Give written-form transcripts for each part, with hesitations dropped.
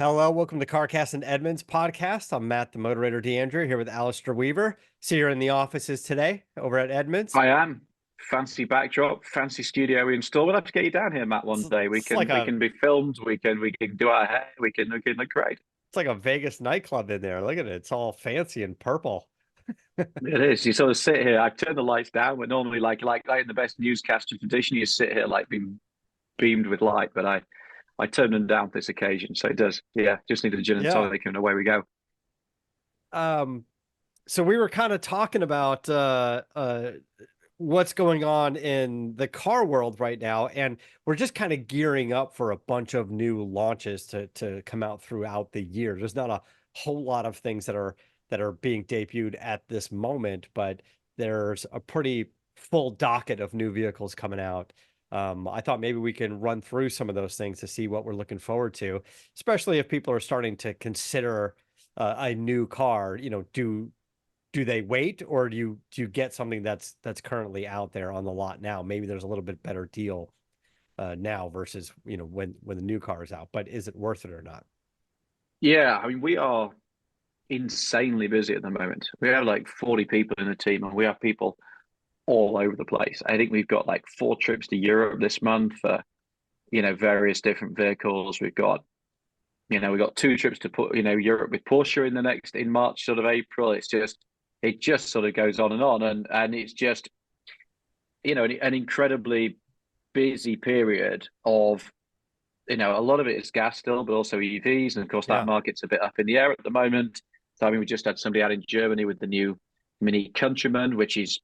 Hello, welcome to CarCast+Edmunds podcast. I'm Matt, the Motorator DeAndre, here with Alistair Weaver. See you in the offices today over at Edmunds. I am. Fancy backdrop, fancy studio we installed. We'll have to get you down here, Matt, one day. We It's can like we a can be filmed. We can do our hair. We can look great. it's like a Vegas nightclub in there. Look at it. It's all fancy and purple. It is. You sort of sit here. I turn the lights down. We're normally like in the best newscaster tradition. You sit here like being beamed with light, but I turned them down this occasion. So it does. Yeah, just need a gin and Yeah. tonic, and away we go. Um, so we were kind of talking about what's going on in the car world right now, and we're just kind of gearing up for a bunch of new launches to come out throughout the year. There's not a whole lot of things that are being debuted at this moment, but there's a pretty full docket of new vehicles coming out. I thought maybe we can run through some of those things to see what we're looking forward to, especially if people are starting to consider a new car. Do they wait, or do you get something that's currently out there on the lot now? Maybe there's a little bit better deal now versus when the new car is out, but is it worth it or not? Yeah, I mean we are insanely busy at the moment. We have like 40 people in the team, and we have people all over the place. I think we've got like 4 trips to Europe this month for, various different vehicles. We've got 2 trips to put, Europe with Porsche in March, sort of April. It just sort of goes on, and it's just, an incredibly busy period of, a lot of it is gas still, but also EVs. And of course, that Yeah. market's a bit up in the air at the moment. So, I mean, we just had somebody out in Germany with the new Mini Countryman, which is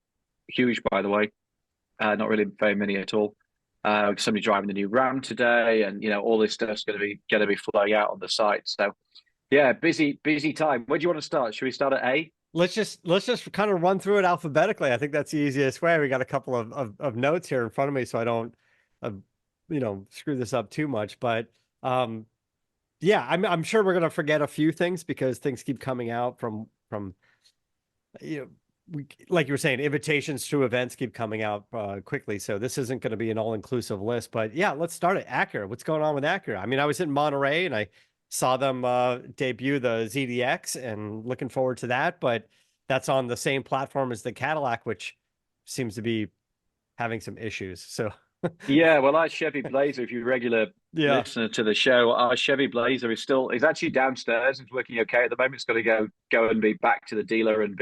huge, by the way. Not really very many at all. Somebody driving the new Ram today, and all this stuff's going to be flowing out on the site. So yeah, busy time. Where do you want to start? Should we start at A? Let's just kind of run through it alphabetically. I think that's the easiest way. We got a couple of notes here in front of me, so I don't uh, screw this up too much. But yeah, I'm sure we're gonna forget a few things because things keep coming out from you know like you were saying, invitations to events keep coming out quickly. So this isn't going to be an all-inclusive list. But yeah, let's start at Acura. What's going on with Acura? I mean, I was in Monterey and I saw them debut the ZDX, and looking forward to that. But that's on the same platform as the Cadillac, which seems to be having some issues. So Yeah, well, our Chevy Blazer, if you're a regular yeah, listener to the show, our Chevy Blazer is actually downstairs. It's working okay at the moment. It's got to go and be back to the dealer and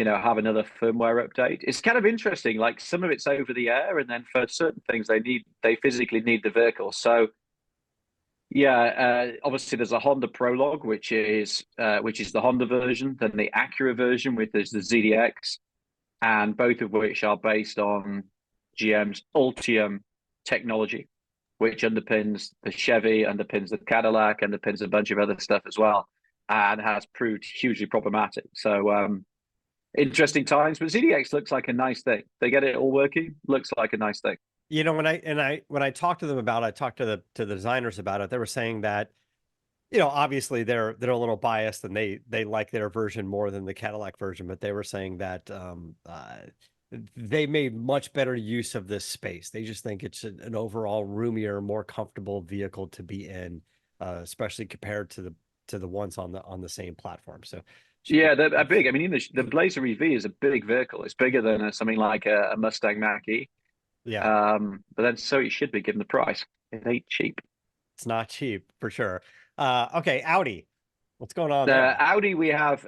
have another firmware update. It's kind of interesting. Like some of it's over the air, and then for certain things they physically need the vehicle. So yeah, obviously there's a Honda Prologue, which is the Honda version, then the Acura version, which is the ZDX, and both of which are based on GM's Ultium technology, which underpins the Chevy, underpins the Cadillac, underpins a bunch of other stuff as well, and has proved hugely problematic. So interesting times, but ZDX looks like a nice thing. They get it all working, looks like a nice thing. when I talked to them about it, I talked to the designers about it. They were saying that obviously they're a little biased and they like their version more than the Cadillac version, but they were saying that they made much better use of this space. They just think it's an overall roomier, more comfortable vehicle to be in, especially compared to the ones on the same platform. So Yeah, they're big. I mean, the Blazer EV is a big vehicle. It's bigger than something like a Mustang Mach-E. yeah, But then so it should be given the price. It ain't cheap. it's not cheap for sure. Okay, Audi, what's going on there? Audi, we have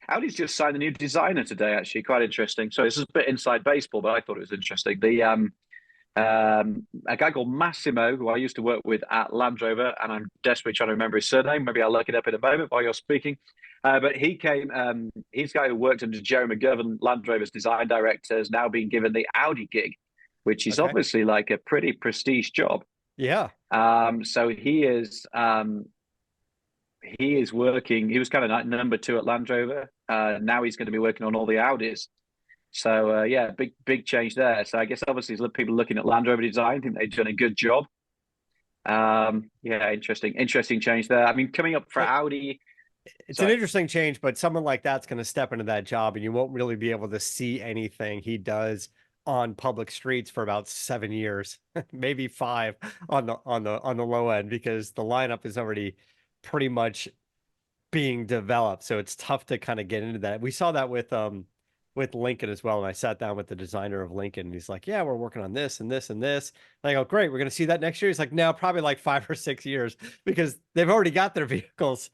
Audi's just signed a new designer today. Actually, quite interesting. So this is a bit inside baseball, but I thought it was interesting. A guy called Massimo, who I used to work with at Land Rover, and I'm desperately trying to remember his surname. Maybe I'll look it up in a moment while you're speaking. But he came. He's a guy who worked under Joe McGovern, Land Rover's design director, has now been given the Audi gig, which is Okay, obviously like a pretty prestige job. yeah, So he is working. He was kind of like number two at Land Rover. Now he's going to be working on all the Audis. So yeah, big change there. So I guess obviously people looking at Land Rover design think they've done a good job. Yeah, interesting change there. I mean, coming up for It- Audi. it's an Sorry. interesting change, but someone like that's going to step into that job, and you won't really be able to see anything he does on public streets for about 7 years, maybe five on the low end, because the lineup is already pretty much being developed. So it's tough to kind of get into that. We saw that with Lincoln as well. And I sat down with the designer of Lincoln and he's like, yeah, we're working on this and this and this. And I go, great, we're gonna see that next year. He's like, no, probably like 5 or 6 years, because they've already got their vehicles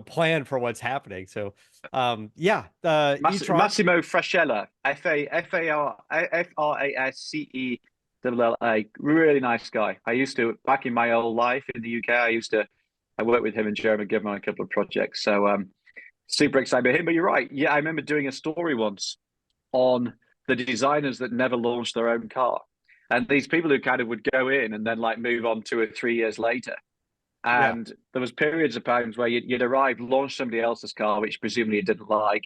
planned for what's happening. So yeah, e-tron. Massimo Frascella, Frascella, really nice guy. I used to, back in my old life in the UK, I worked with him in German government on a couple of projects. So super excited about him. But you're right. Yeah, I remember doing a story once on the designers that never launched their own car. And these people who kind of would go in and then like move on 2 or 3 years later. Yeah, And there was periods of times where you'd arrive, launch somebody else's car, which presumably you didn't like,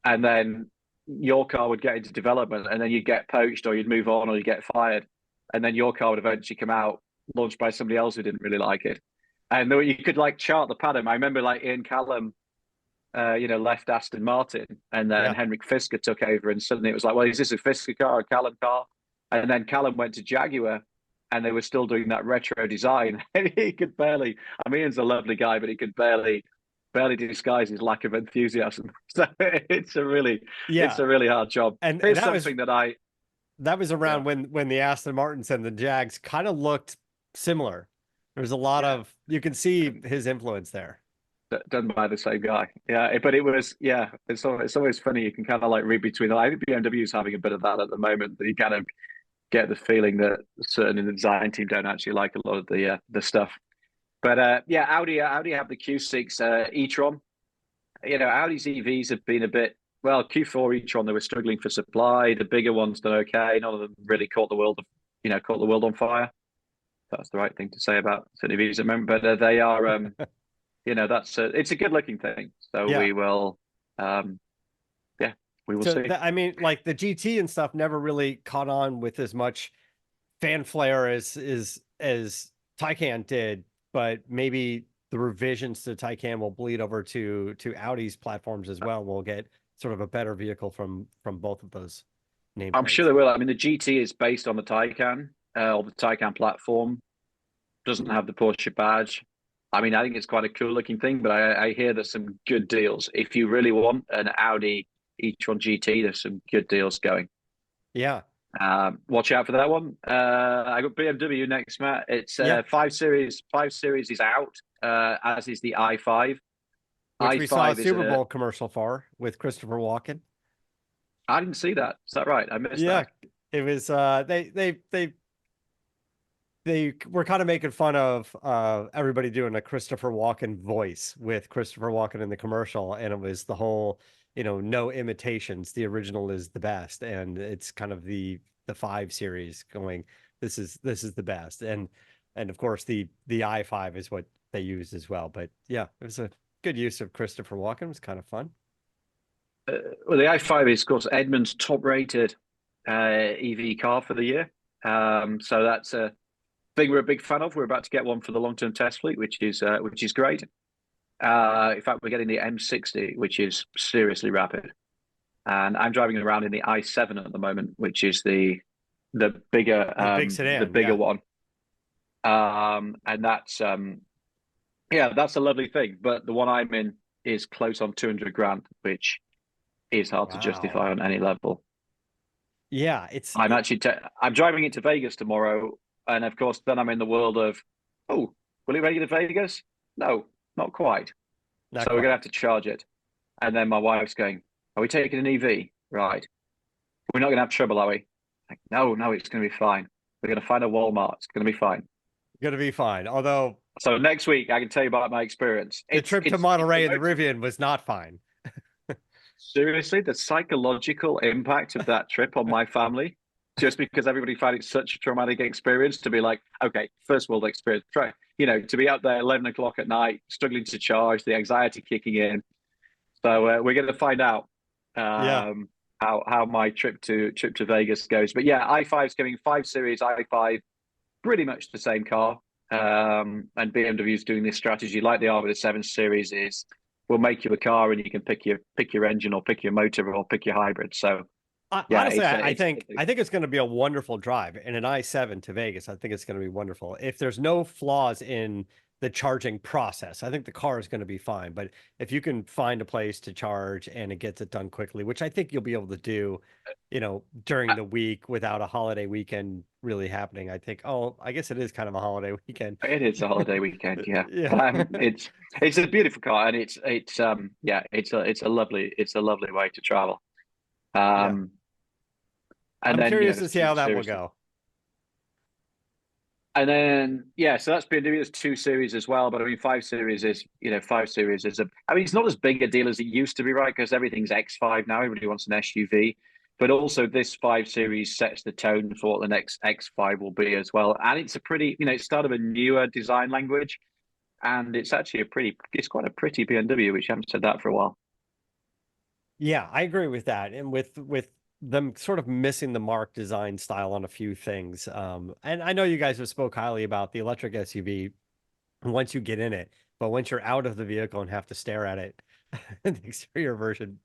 and then your car would get into development, and then you'd get poached, or you'd move on, or you'd get fired, and then your car would eventually come out, launched by somebody else who didn't really like it. And you could like chart the pattern. I remember like Ian Callum, left Aston Martin, and then yeah. Henrik Fisker took over, and suddenly it was like, well, is this a Fisker car or a Callum car? And then Callum went to Jaguar, and they were still doing that retro design. And he could barely. I mean, Ian's a lovely guy, but he could barely disguise his lack of enthusiasm. So it's Yeah. a really hard job. And Here's something that was yeah, around when the Aston Martins and the Jags kind of looked similar. There's a lot yeah, of, you can see his influence there. done by the same guy. Yeah, but it was, yeah, it's always funny. You can kind of like read between them. I think BMW is having a bit of that at the moment. That you kind of get the feeling that certain in the design team don't actually like a lot of the stuff. But yeah, Audi have the Q6 e-tron. Audi's EVs have been a bit, well, Q4 e-tron, they were struggling for supply. The bigger ones done okay. None of them really caught the world on fire. That's the right thing to say about certain EVs at the moment. But they are, it's a good looking thing. So Yeah. we will, yeah, we will So see. that, I mean, like the GT and stuff never really caught on with as much fanfare as Taycan did, but maybe the revisions to Taycan will bleed over to Audi's platforms as well. We'll get sort of a better vehicle from both of those I'm sure nameplates. they will. I mean, the GT is based on the Taycan, or the Taycan platform. Doesn't have the Porsche badge. I mean, I think it's quite a cool looking thing, but I hear there's some good deals. If you really want an Audi e-tron GT, there's some good deals going. Yeah. Watch out for that one. I got BMW next, Matt. It's Yeah. 5 Series. 5 Series is out, as is the i5. Which we saw a i5 is Super a. Bowl commercial for with Christopher Walken. I didn't see that. Is that right? I missed Yeah. that. It was they were kind of making fun of everybody doing a Christopher Walken voice with Christopher Walken in the commercial, and it was the whole, no imitations. The original is the best, and it's kind of the 5 Series going, this is the best, and of course the i5 is what they used as well. But yeah, it was a good use of Christopher Walken. It was kind of fun. Well, the i5 is, of course, Edmunds' top-rated EV car for the year. So that's a thing we're a big fan of. We're about to get one for the long-term test fleet, which is great. In fact, we're getting the M60, which is seriously rapid, and I'm driving around in the i7 at the moment, which is the bigger The big sedan, yeah. one. And that's yeah, that's a lovely thing. But the one I'm in is close on 200 grand, which is hard to Wow. justify on any level. Yeah, I'm driving it to Vegas tomorrow, and of course, then I'm in the world of, oh, will it make it to Vegas? No, not quite. not So we're gonna quite. have to charge it. And then my wife's going, "Are we taking an EV? Right? We're not gonna have trouble, are we?" Like, no, it's gonna be fine. We're gonna find a Walmart. It's gonna be fine. Gonna be fine. Although So next week, I can tell you about my experience. the It's trip to it's it's the Monterey and the most Rivian was not fine. seriously the psychological impact of that trip on my family. Just because everybody found it such a traumatic experience to be like, okay, first world experience, try, to be out there 11 o'clock at night, struggling to charge, the anxiety kicking in. So we're going to find out Yeah. how my trip to Vegas goes. But yeah, i5 is coming, 5 Series i5, pretty much the same car. And BMW is doing this strategy like they are with the 7 Series is we'll make you a car and you can pick your engine or pick your motor or pick your hybrid. So Yeah, Honestly, I it's think it's going to be a wonderful drive in an i7 to Vegas. I think it's going to be wonderful. If there's no flaws in the charging process, I think the car is going to be fine. But if you can find a place to charge and it gets it done quickly, which I think you'll be able to do, during the week without a holiday weekend really happening, I think, oh, I guess it is kind of a holiday weekend. it is a holiday weekend, yeah. Yeah. But it's a beautiful car, and it's yeah, it's a lovely way to travel. Yeah. Um, and I'm then curious there's to see two how that will series, go. and then yeah, so that's been there's two series as well. But I mean, 5 series is I mean, it's not as big a deal as it used to be, right? Because everything's X5 now. Everybody wants an SUV. But also, this 5 series sets the tone for what the next X5 will be as well. And it's a pretty, it's sort of a newer design language. And it's actually it's quite a pretty BMW, which I haven't said that for a while. Yeah, I agree with that. And with them sort of missing the mark design style on a few things. And I know you guys have spoke highly about the electric SUV once you get in it, but once you're out of the vehicle and have to stare at it, the exterior version.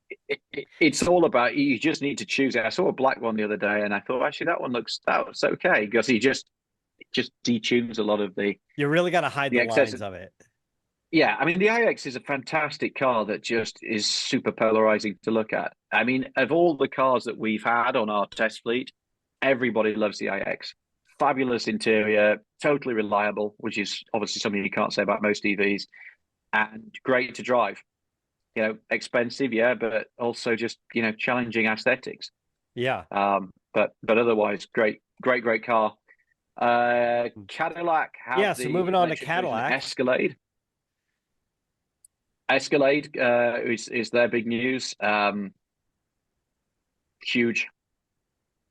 It's all about you just need to choose it. I saw a black one the other day, and I thought actually that looks okay because he just detunes a lot of You really got to hide the the excess. lines of it. Yeah, I mean the iX is a fantastic car that just is super polarizing to look at. I mean, of all the cars that we've had on our test fleet, everybody loves the iX. Fabulous interior, totally reliable, which is obviously something you can't say about most EVs, and great to drive. Expensive, yeah, but also just challenging aesthetics. Yeah. But otherwise, great car. Cadillac Yeah. have So the moving on to electric version Cadillac. Escalade. Escalade is their big news. Huge,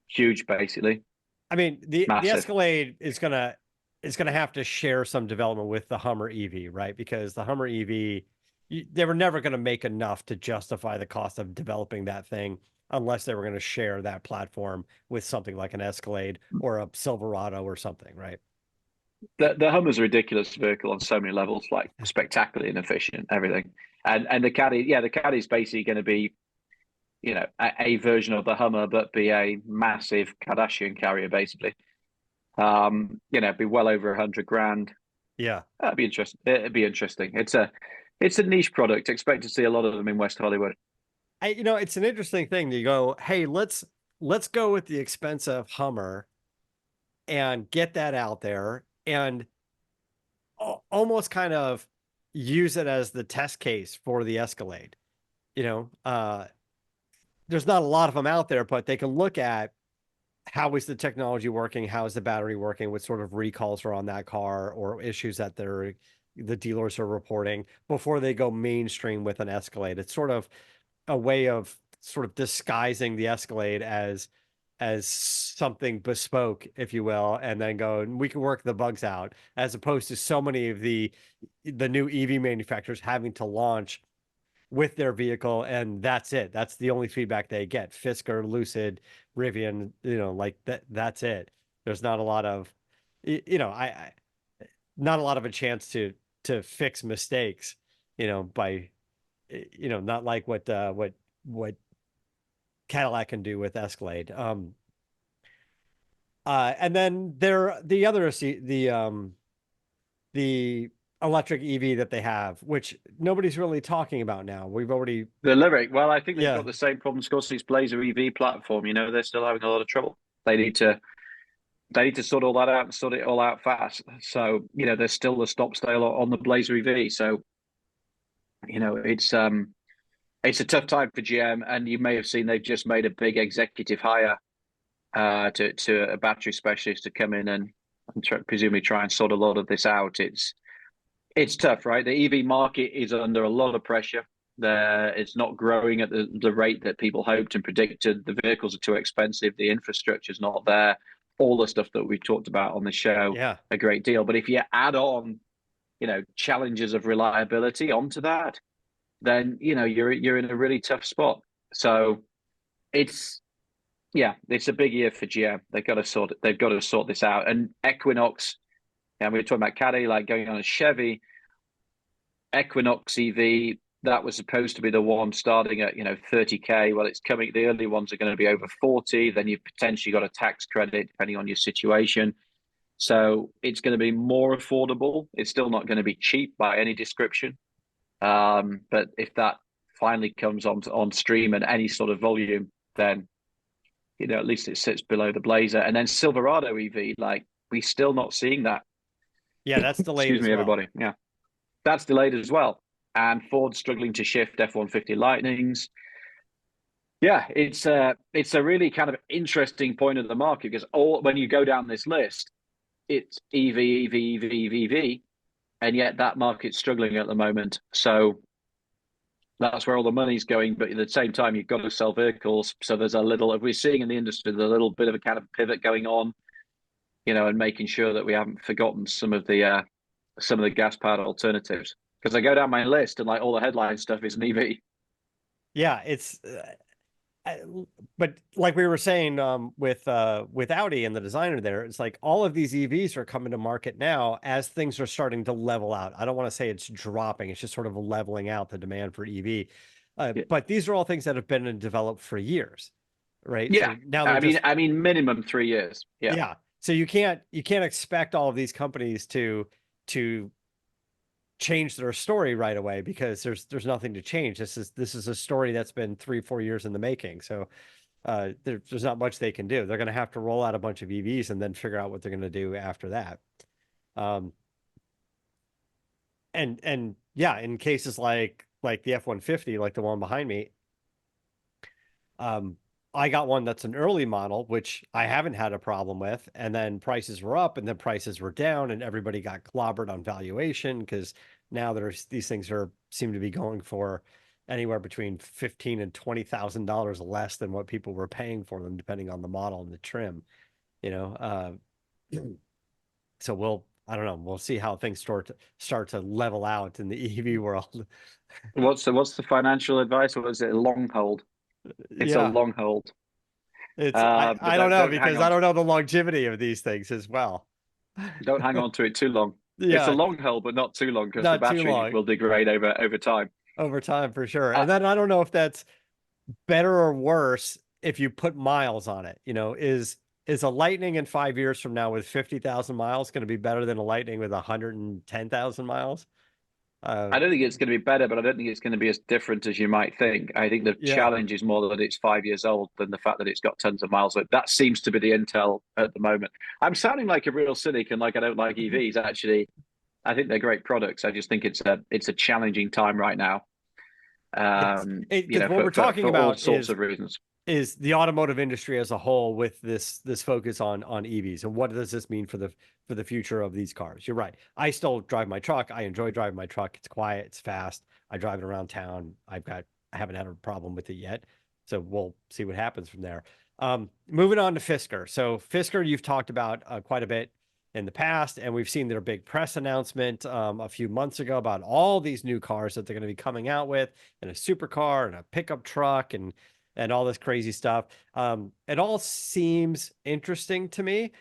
huge, basically I mean, the massive. Escalade is gonna have to share some development with the Hummer EV, right? Because the Hummer EV, they were never going to make enough to justify the cost of developing that thing unless they were going to share that platform with something like an Escalade or a Silverado or something, right? The Hummer's a ridiculous vehicle on so many levels, like spectacularly inefficient, everything. And the Caddy, yeah, the Caddy's basically going to be a version of the Hummer, but be a massive Kardashian carrier, basically. Be well over 100 grand. Yeah. That'd be interesting. It'd be interesting. It's a niche product. Expect to see a lot of them in West Hollywood. It's an interesting thing to go, hey, let's go with the expensive Hummer and get that out there and almost kind of use it as the test case for the Escalade. You know, there's not a lot of them out there, but they can look at how is the technology working, how is the battery working, what sort of recalls are on that car or issues that the dealers are reporting before they go mainstream with an Escalade. It's sort of a way of sort of disguising the Escalade as something bespoke, if you will, and then go and we can work the bugs out, as opposed to so many of the new EV manufacturers having to launch with their vehicle and that's it. That's the only feedback they get. Fisker, Lucid, Rivian, like that's it. There's not a lot of I not a lot of a chance to fix mistakes, by not like what Cadillac can do with Escalade. And then the other the electric EV that they have, which nobody's really talking about now. We've already, The Lyric, well, I think they've yeah, got the same problems because it's Blazer EV platform. They're still having a lot of trouble. They need to they need to sort all that out and sort it all out fast. So there's still the stop style on the Blazer EV. So it's a tough time for GM, and you may have seen they've just made a big executive hire to a battery specialist to come in and presumably try and sort a lot of this out. It's tough, right? The EV market is under a lot of pressure. It's not growing at the rate that people hoped and predicted. The vehicles are too expensive. The infrastructure's not there. All the stuff that we've talked about on the show yeah, a great deal. But if you add on, challenges of reliability onto that, then you're in a really tough spot. So it's it's a big year for GM. They've got to sort this out. And Equinox, and we were talking about Caddy, like going on a Chevy. Equinox EV that was supposed to be the one starting at 30K. Well, it's coming. The early ones are going to be over 40. Then you've potentially got a tax credit depending on your situation. So it's going to be more affordable. It's still not going to be cheap by any description. But if that finally comes on stream and any sort of volume, then at least it sits below the Blazer. And then Silverado EV, like we're still not seeing that. Yeah, that's delayed Excuse as me, well. everybody. Yeah, that's delayed as well. And Ford's struggling to shift F-150 Lightnings. Yeah, it's a really kind of interesting point of the market because when you go down this list, it's EV, EV, EV, EV, EV, and yet that market's struggling at the moment. So that's where all the money's going. But at the same time, you've got to sell vehicles. So there's a little, if we're seeing in the industry, there's a little bit of a kind of pivot going on, and making sure that we haven't forgotten some of the gas powered alternatives. Because I go down my list and like all the headline stuff is an EV. Yeah, it's but like we were saying with Audi and the designer there, it's like all of these EVs are coming to market now as things are starting to level out. I don't want to say it's dropping, it's just sort of leveling out the demand for EV. Yeah. But these are all things that have been developed for years, right? Yeah. So now they're I mean minimum 3 years. Yeah. yeah. So you can't expect all of these companies to change their story right away because there's nothing to change. This is a story that's been 3-4 years in the making. So there's not much they can do. They're going to have to roll out a bunch of EVs and then figure out what they're going to do after that. And yeah, in cases like the F-150, like the one behind me, I got one that's an early model, which I haven't had a problem with. And then prices were up and then prices were down and everybody got clobbered on valuation because now these things seem to be going for anywhere between $15,000 and $20,000 less than what people were paying for them, depending on the model and the trim, So I don't know, we'll see how things start to level out in the EV world. What's the financial advice, or is it a long hold? It's a Yeah. long hold. I But don't know don't hang because on. I don't know the longevity of these things as well. Don't hang on to it too long. It's a Yeah, long hold, but not too long because the not too battery long will degrade over time. over time for sure. Uh, And then I don't know if that's better or worse if you put miles on it. Is a Lightning in 5 years from now with 50,000 miles going to be better than a Lightning with 110,000 miles? I don't think it's going to be better, but I don't think it's going to be as different as you might think. I think the Yeah. challenge is more that it's 5 years old than the fact that it's got tons of miles. That seems to be the intel at the moment. I'm sounding like a real cynic and like I don't like EVs. Actually, I think they're great products. I just think it's a challenging time right now. Yes. Because what we're talking For all about sorts of reasons. is the automotive industry as a whole with this focus on EVs and what does this mean for the future of these cars. You're right. I still drive my truck. I enjoy driving my truck. It's quiet, it's fast. I drive it around town. I haven't had a problem with it yet. So we'll see what happens from there. Moving on to Fisker. So Fisker, you've talked about quite a bit in the past, and we've seen their big press announcement a few months ago about all these new cars that they're going to be coming out with, and a supercar and a pickup truck and all this crazy stuff. It all seems interesting to me,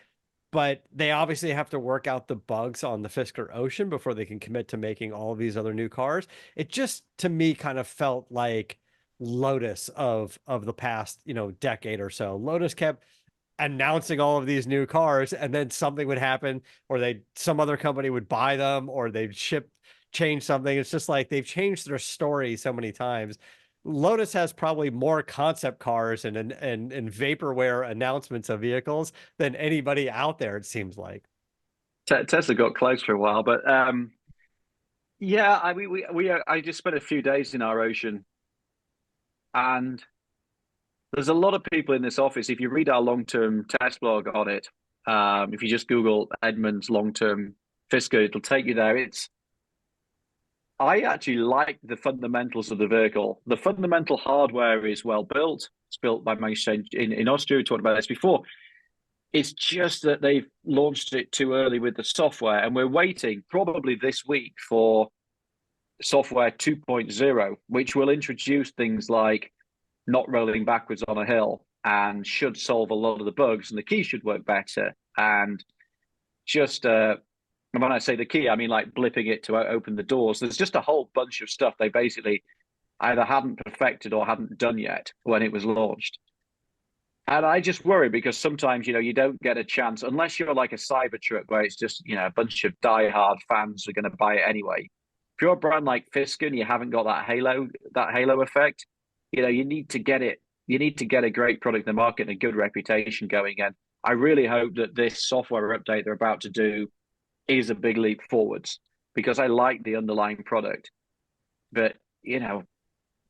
but they obviously have to work out the bugs on the Fisker Ocean before they can commit to making all of these other new cars. It just, to me, kind of felt like Lotus of the past, decade or so. Lotus kept announcing all of these new cars and then something would happen or some other company would buy them or they'd change something. It's just like they've changed their story so many times. Lotus has probably more concept cars and vaporware announcements of vehicles than anybody out there, it seems like. Tesla got close for a while, but yeah, I just spent a few days in our Ocean, and there's a lot of people in this office. If you read our long-term test blog on it, if you just Google Edmunds long-term Fisker, it'll take you there. I actually like the fundamentals of the vehicle. The fundamental hardware is well built. It's built by manufacturers in Austria. We talked about this before. It's just that they've launched it too early with the software, and we're waiting probably this week for software 2.0, which will introduce things like not rolling backwards on a hill and should solve a lot of the bugs, and the key should work better. And just And when I say the key, I mean like blipping it to open the doors. There's just a whole bunch of stuff they basically either hadn't perfected or hadn't done yet when it was launched. And I just worry because sometimes, you don't get a chance unless you're like a Cybertruck where it's just, a bunch of diehard fans are going to buy it anyway. If you're a brand like Fisker and you haven't got that halo effect, you need to get it. You need to get a great product in the market and a good reputation going. And I really hope that this software update they're about to do is a big leap forwards because I like the underlying product. But,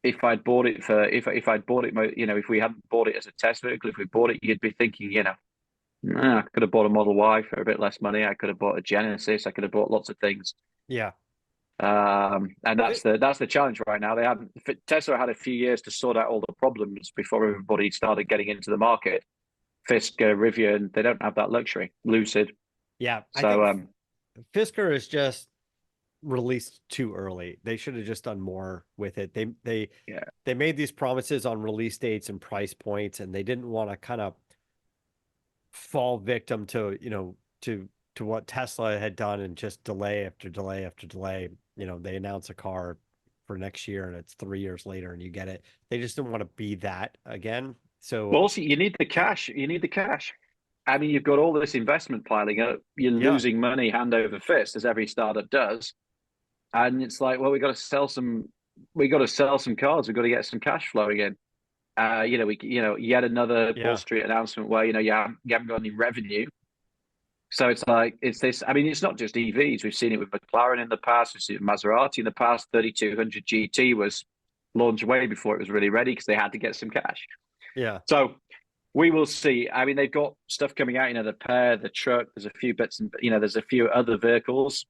if I'd bought it for if I'd bought it, if we hadn't bought it as a test vehicle, if we bought it, you'd be thinking, I could have bought a Model Y for a bit less money. I could have bought a Genesis. I could have bought lots of things. Yeah. And that's the challenge right now. Tesla had a few years to sort out all the problems before everybody started getting into the market. Fisker, Rivian, they don't have that luxury. Lucid. Yeah. I So think Fisker is just released too early. They should have just done more with it. yeah. They made these promises on release dates and price points, and they didn't want to kind of fall victim to, to what Tesla had done and just delay after delay after delay. They announce a car for next year and it's 3 years later and you get it. They just didn't want to be that again. So Well, also, you need the cash. You need the cash. I mean, you've got all this investment piling up. You're yeah, losing money hand over fist, as every startup does. And it's like, well, we got to sell some. We got to sell some cars. We've got to get some cash flowing in. Yet another Wall yeah, Street announcement where you haven't got any revenue. So it's like it's this. I mean, it's not just EVs. We've seen it with McLaren in the past. We've seen it with Maserati in the past. 3200 GT was launched way before it was really ready because they had to get some cash. yeah. So we will see. I mean, they've got stuff coming out. The Pear, the truck. There's a few bits, and there's a few other vehicles.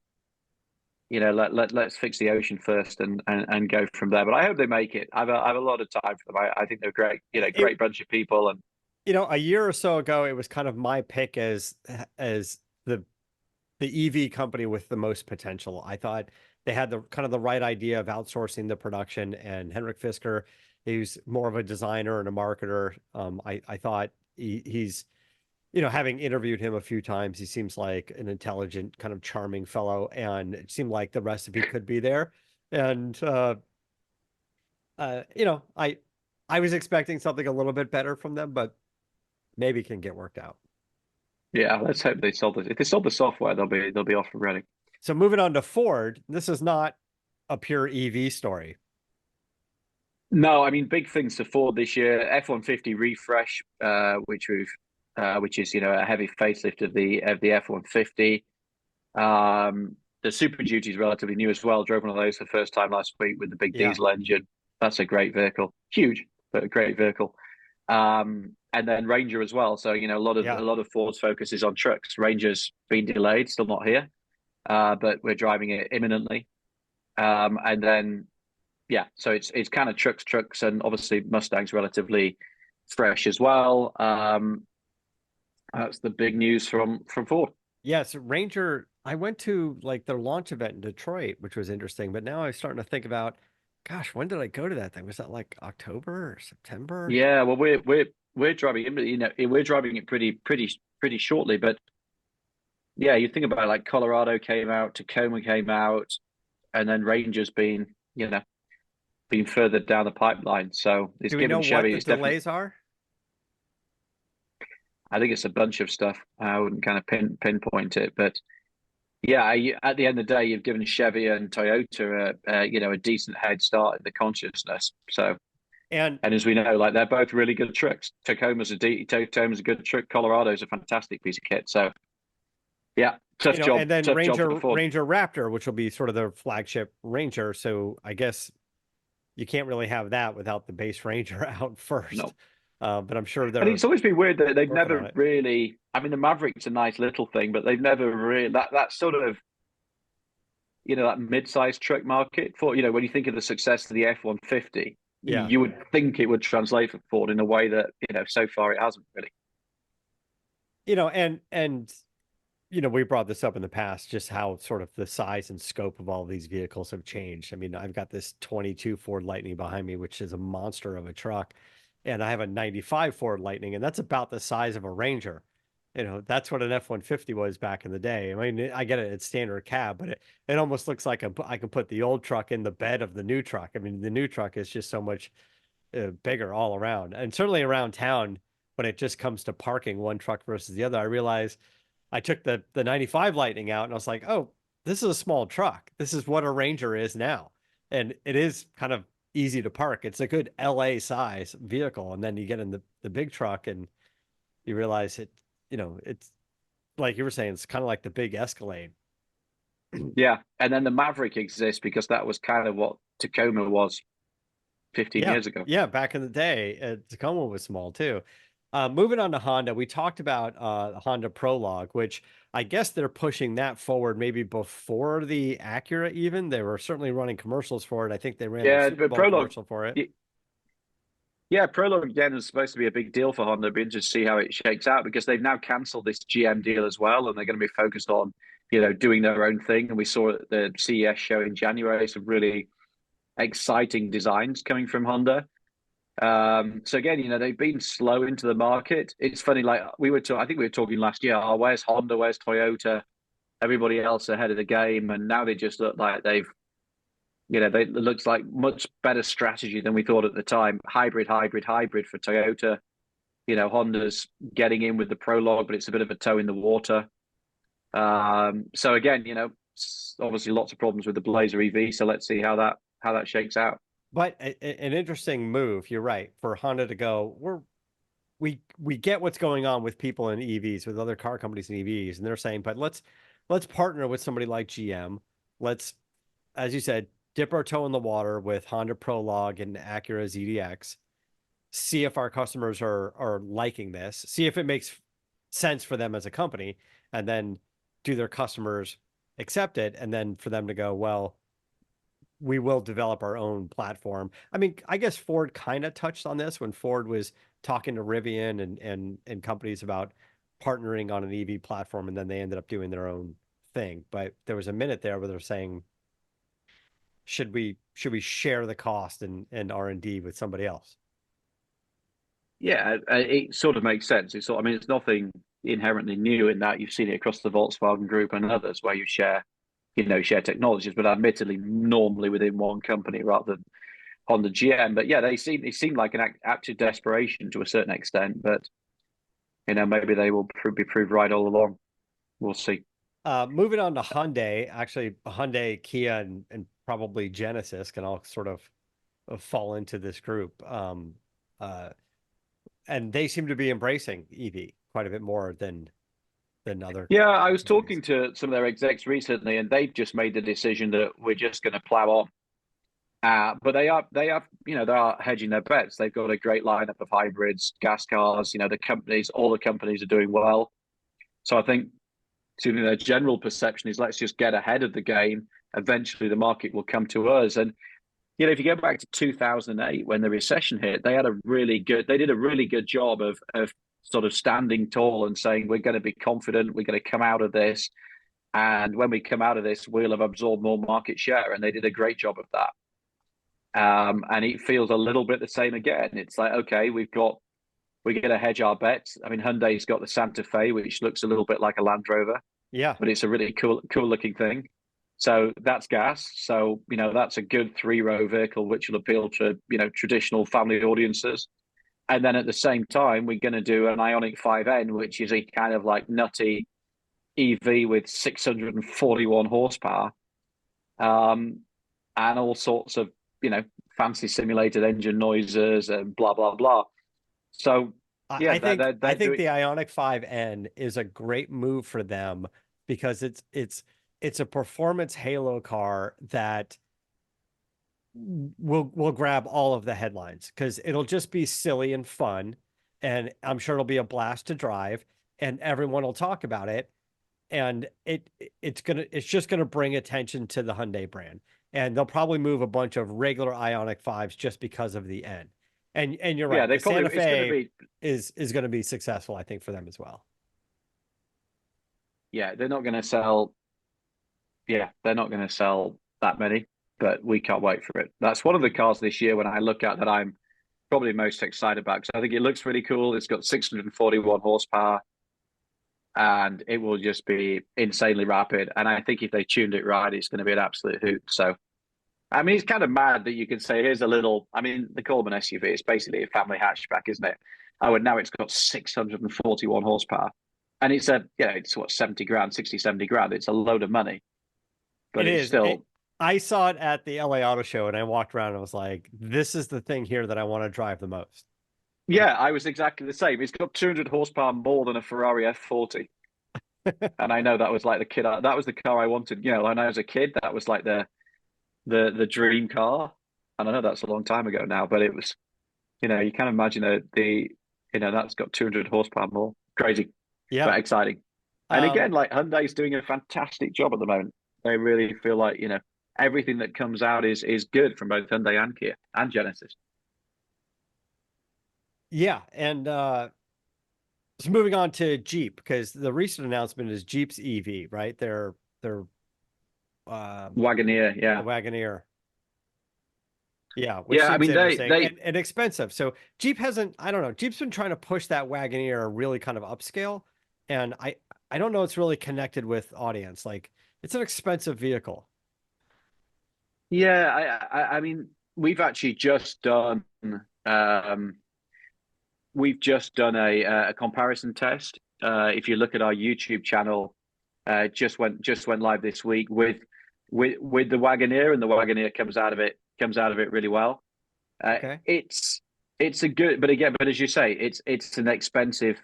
Let's fix the ocean first and go from there. But I hope they make it. I have a lot of time for them. I think they're great. Great bunch of people. And A year or so ago, it was kind of my pick as the EV company with the most potential. I thought they had the kind of the right idea of outsourcing the production, and Henrik Fisker, he's more of a designer and a marketer. I thought he's, having interviewed him a few times, he seems like an intelligent, kind of charming fellow, and it seemed like the recipe could be there. And I was expecting something a little bit better from them, but maybe it can get worked out. yeah, let's hope they sold it. If they sold the software, they'll be off and running. So moving on to Ford, this is not a pure EV story. No, I mean big things to Ford this year. F-150 refresh, which is a heavy facelift of the F-150. The Super Duty is relatively new as well. Drove one of those for the first time last week with the big Yeah. diesel engine. That's a great vehicle, huge, but a great vehicle. And then Ranger as well. So a lot of Ford's focus is on trucks. Ranger's been delayed, still not here, but we're driving it imminently. And then so it's kind of trucks, and obviously Mustang's relatively fresh as well. That's the big news from Ford. Yes, Ranger. I went to like their launch event in Detroit, which was interesting. But now I'm starting to think about, gosh, when did I go to that thing? Was that like October or September? Yeah, well, we're driving it. We're driving it pretty shortly. But yeah, you think about it, like Colorado came out, Tacoma came out, and then Ranger's been further down the pipeline. So it's Do we know given what Chevy. the It's definitely. delays are? I think it's a bunch of stuff. I wouldn't kind of pinpoint it, but yeah, at the end of the day, you've given Chevy and Toyota a decent head start in the consciousness. So, And and as we know, like they're both really good trucks. Tacoma's a good truck. Colorado's a fantastic piece of kit. So, yeah, tough job. and then Tough job for Ford. Ranger Raptor, which will be sort of their flagship Ranger. So I guess you can't really have that without the base Ranger out first. No. But I'm sure And they're it's always been weird that they've working on never it. really. I mean, the Maverick's a nice little thing, but they've never really that sort of that mid-sized truck market for when you think of the success of the F-150, Yeah. you would think it would translate for Ford in a way that so far it hasn't really. And we brought this up in the past, just how sort of the size and scope of all of these vehicles have changed. I mean, I've got this 22 Ford Lightning behind me, which is a monster of a truck, and I have a 95 Ford Lightning, and that's about the size of a Ranger. That's what an F-150 was back in the day. I mean, I get it, it's standard cab, but it almost looks like I can put the old truck in the bed of the new truck. I mean, the new truck is just so much bigger all around, and certainly around town. When it just comes to parking one truck versus the other, I realize I took the 95 Lightning out, and I was like, oh, this is a small truck. This is what a Ranger is now, and it is kind of easy to park. It's a good LA size vehicle, and then you get in the big truck, and you realize it's like you were saying, it's kind of like the big Escalade. Yeah, and then the Maverick exists because that was kind of what Tacoma was 15 Yeah, years ago. yeah. Back in the day, Tacoma was small too. Moving on to Honda, we talked about Honda Prologue, which I guess they're pushing that forward maybe before the Acura even. They were certainly running commercials for it. I think they ran their Yeah, Super but Bowl Prologue, commercial for it. yeah, Prologue again is supposed to be a big deal for Honda. It'll be interesting to see how it shakes out because they've now cancelled this GM deal as well, and they're going to be focused on, doing their own thing. And we saw at the CES show in January some really exciting designs coming from Honda. So again, they've been slow into the market. It's funny, like I think we were talking last year. Oh, where's Honda? Where's Toyota? Everybody else ahead of the game, and now they just look like it looks like much better strategy than we thought at the time. Hybrid, hybrid, hybrid for Toyota. Honda's getting in with the Prologue, but it's a bit of a toe in the water. So again, obviously lots of problems with the Blazer EV. So let's see how that shakes out. But an interesting move. You're right, for Honda to go. We get what's going on with people in EVs, with other car companies in EVs, and they're saying, but let's partner with somebody like GM. Let's, as you said, dip our toe in the water with Honda Prologue and Acura ZDX. See if our customers are liking this. See if it makes sense for them as a company, and then do their customers accept it? And then for them to go, well, we will develop our own platform. I mean, I guess Ford kind of touched on this when Ford was talking to Rivian and companies about partnering on an EV platform, and then they ended up doing their own thing. But there was a minute there where they're saying, should we share the cost and R&D with somebody else? Yeah, it sort of makes sense. It's nothing inherently new in that you've seen it across the Volkswagen Group and others where you share technologies, but admittedly normally within one company rather than Honda GM. But yeah, they seem like an act of desperation to a certain extent, but maybe they will be proved right all along. We'll see. Moving on to Hyundai, actually Hyundai, Kia, and probably Genesis can all sort of fall into this group. Uh, and they seem to be embracing EV quite a bit more than other Yeah, I was companies. talking to some of their execs recently, and they've just made the decision that we're just going to plow on. But they are hedging their bets. They've got a great lineup of hybrids, gas cars. All the companies are doing well. So I think their general perception is let's just get ahead of the game. Eventually, the market will come to us. And if you go back to 2008 when the recession hit, they did a really good job of sort of standing tall and saying we're going to be confident, we're going to come out of this, and when we come out of this, we'll have absorbed more market share. And they did a great job of that. And it feels a little bit the same again. It's like, okay, we're going to hedge our bets. I mean, Hyundai's got the Santa Fe, which looks a little bit like a Land Rover, Yeah. but it's a really cool looking thing. So that's gas. So, that's a good 3-row vehicle, which will appeal to, traditional family audiences. And then at the same time, we're going to do an Ioniq 5N, which is a kind of like nutty EV with 641 horsepower, and all sorts of, fancy simulated engine noises and blah, blah, blah. So, yeah, I they're think doing. the Ioniq 5N is a great move for them because it's a performance halo car that will grab all of the headlines because it'll just be silly and fun, and I'm sure it'll be a blast to drive, and everyone will talk about it, and it's just gonna bring attention to the Hyundai brand, and they'll probably move a bunch of regular Ioniq 5s just because of the N. And you're Yeah, right, they the probably Santa it's going to Fe be. is going to be successful, I think, for them as well. Yeah, they're not going to sell. Yeah, they're not going to sell that many, but we can't wait for it. That's one of the cars this year when I look at that I'm probably most excited about because I think it looks really cool. It's got 641 horsepower. and it will just be insanely rapid. And I think if they tuned it right, it's going to be an absolute hoot. So, I mean, it's kind of mad that you can say, here's a little, I mean, they call them an SUV. It's basically a family hatchback, isn't it? Oh, and now it's got 641 horsepower. And it's it's what, 70 grand, 60, 70 grand. It's a load of money, but It it's is. still, I saw it at the LA Auto Show and I walked around and was like, this is the thing here that I want to drive the most. Like, yeah, I was exactly the same. It's got 200 horsepower more than a Ferrari F40. And I know that was like that was the car I wanted. You know, when I was a kid, that was like the dream car. And I know that's a long time ago now, but it was, you can imagine that's got 200 horsepower more. Crazy, yeah. but exciting. And Um, again, like Hyundai's doing a fantastic job at the moment. They really feel like, everything that comes out is good from both Hyundai and Kia and Genesis. yeah. And so moving on to Jeep, because the recent announcement is Jeep's EV, right? They're Wagoneer, the yeah. Wagoneer. Yeah, which Yeah, I seems mean interesting they and expensive. So Jeep hasn't, I don't know, Jeep's been trying to push that Wagoneer really kind of upscale. And I don't know it's really connected with audience. Like it's an expensive vehicle. yeah, I mean we've actually just done um we've just done a comparison test. If you look at our YouTube channel, just went live this week with the Wagoneer, and the Wagoneer comes out of it really well. Uh, Okay. it's it's a good, but as you say, it's an expensive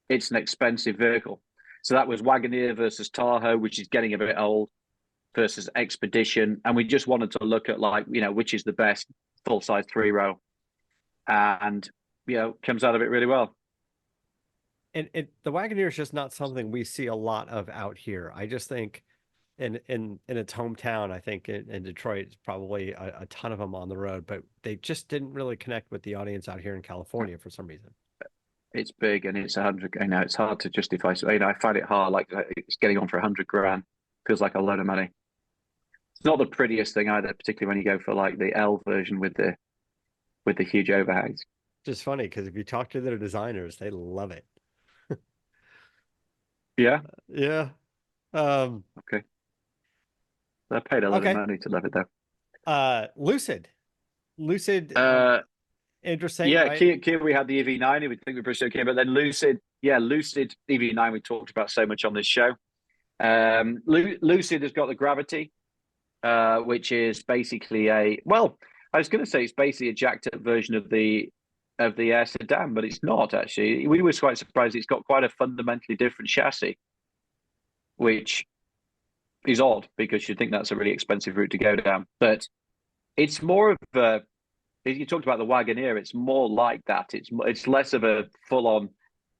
vehicle. So that was Wagoneer versus Tahoe, which is getting a bit old, versus Expedition, and we just wanted to look at like which is the best full size 3 row, and comes out of it really well. And the Wagoneer is just not something we see a lot of out here. I just think in its hometown, I think in Detroit, it's probably a ton of them on the road, but they just didn't really connect with the audience out here in California for some reason. It's big and it's 100. It's hard to justify. So I find it hard. Like it's getting on for 100 grand feels like a load of money. It's not the prettiest thing either, particularly when you go for like the L version with the huge overhangs. Just funny because if you talk to their designers, they love it. Yeah. Yeah. Um, Okay. They paid a lot of okay. money to love it though. Lucid. Lucid, Uh, interesting, yeah. right? Kia, we had the EV9. We think we pretty okay, but then Lucid, yeah, Lucid EV9. We talked about so much on this show. Lucid has got the Gravity, which is basically I was going to say it's basically a jacked up version of the Air sedan, but it's not actually. We were quite surprised. It's got quite a fundamentally different chassis, which is odd because you'd think that's a really expensive route to go down. But it's more of a. You talked about the Wagoneer. It's more like that. It's less of a full on.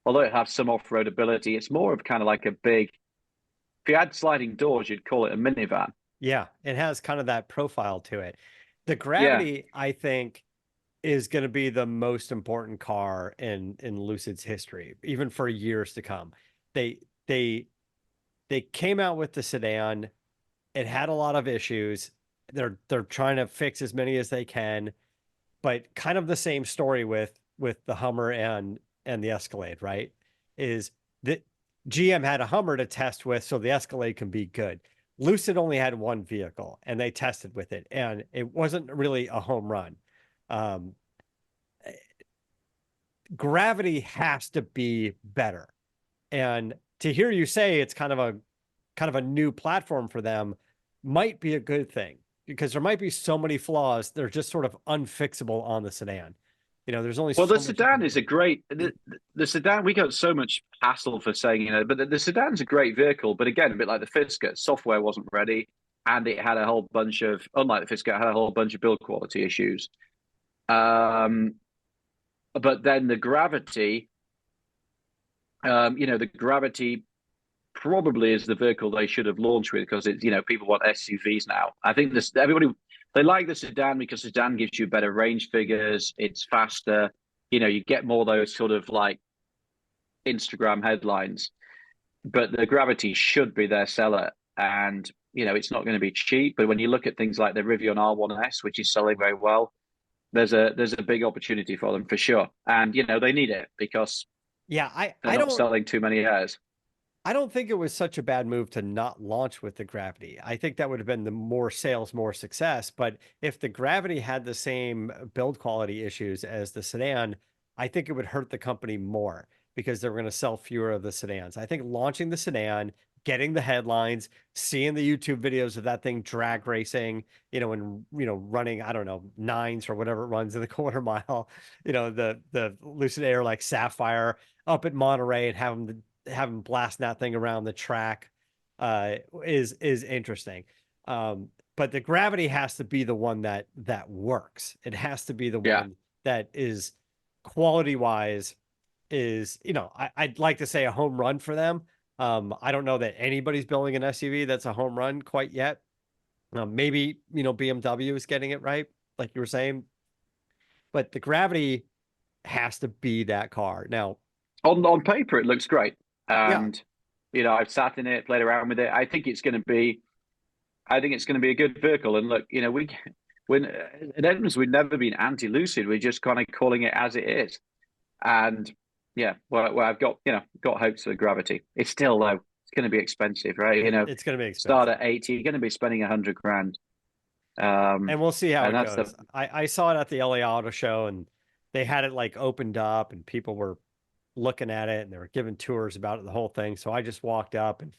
Although it has some off road ability, it's more of kind of like a big. If you had sliding doors, you'd call it a minivan. Yeah, it has kind of that profile to it. The Yeah. Gravity, I think, is going to be the most important car in Lucid's history, even for years to come. They they they came out with the sedan. It had a lot of issues. They're trying to fix as many as they can, but kind of the same story with the Hummer and the Escalade, right? Is that GM had a Hummer to test with so the Escalade can be good. Lucid only had one vehicle and they tested with it and it wasn't really a home run. Um, Gravity has to be better. And to hear you say it's kind of a new platform for them might be a good thing because there might be so many flaws they're just sort of unfixable on the sedan. There's only Well, the so much you can sedan is do. a great the sedan. We got so much hassle for saying but the sedan's a great vehicle. But again, a bit like the Fisker, software wasn't ready, and it had a whole bunch of, unlike the Fisker, it had a whole bunch of build quality issues. Um, but then the Gravity probably is the vehicle they should have launched with because it's people want SUVs now. I think this everybody they like the sedan because the sedan gives you better range figures. It's faster. You get more of those sort of like Instagram headlines. But the Gravity should be their seller, and it's not going to be cheap. But when you look at things like the Rivian R1S, which is selling very well, there's a big opportunity for them for sure. And they need it because Yeah, they're not selling too many airs. I don't think it was such a bad move to not launch with the Gravity. I think that would have been the more sales, more success. But if the Gravity had the same build quality issues as the sedan, I think it would hurt the company more because they're going to sell fewer of the sedans. I think launching the sedan, getting the headlines, seeing the YouTube videos of that thing drag racing, and running, I don't know, nines or whatever it runs in the quarter mile, the Lucid Air like Sapphire up at Monterey and have them blasting that thing around the track is interesting. But the Gravity has to be the one that works. It has to be the Yeah. one that is quality wise is, I'd like to say a home run for them. I don't know that anybody's building an SUV that's a home run quite yet. Maybe, BMW is getting it right, like you were saying, but the Gravity has to be that car. Now, On paper, it looks great, yeah, and I've sat in it, played around with it. I think it's going to be a good vehicle. And look, when at Edmunds, we've never been anti-Lucid. We're just kind of calling it as it is. And yeah, well, I've got hopes for the Gravity. It's still though, it's going to be expensive, right? it's going to be Start expensive. at 80, you're going to be spending 100 grand. And we'll see how And it that's goes. I saw it at the LA Auto Show and they had it like opened up and people were looking at it and they were giving tours about it, the whole thing. So I just walked up and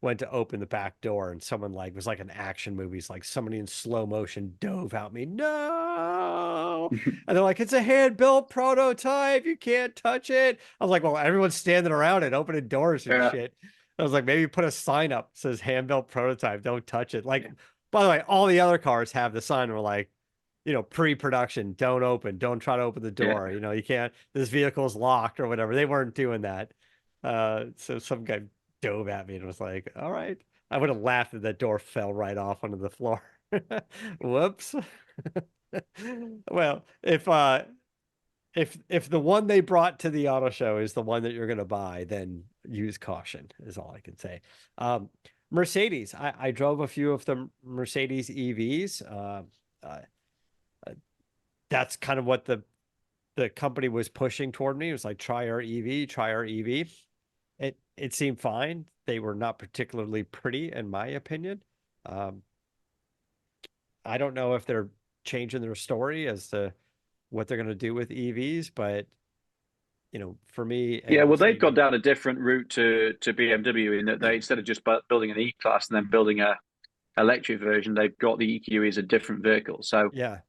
went to open the back door and someone like it was like an action movie. It's like somebody in slow motion dove at me. No. And they're like, it's a hand-built prototype. You can't touch it. I was like, well, everyone's standing around it, opening doors and yeah, shit. I was like, maybe put a sign up that says hand-built prototype. Don't touch it. Like, by the way, all the other cars have the sign where like, pre-production, don't open, don't try to open the yeah, door. You can't, this vehicle's locked or whatever. They weren't doing that. So some guy dove at me and was like, all right. I would have laughed if that door fell right off onto the floor. Whoops. Well, if the one they brought to the auto show is the one that you're going to buy, then use caution is all I can say. Mercedes, I drove a few of the Mercedes EVs. Uh, that's kind of what the company was pushing toward me. It was like try our EV, try our EV. It seemed fine. They were not particularly pretty, in my opinion. Um, I don't know if they're changing their story as to what they're going to do with EVs, but for me and yeah. Well, they've gone Mercedes, down a different route to BMW in that they, instead of just building an E-Class and then building a electric version, they've got the EQE as a different vehicle. So yeah,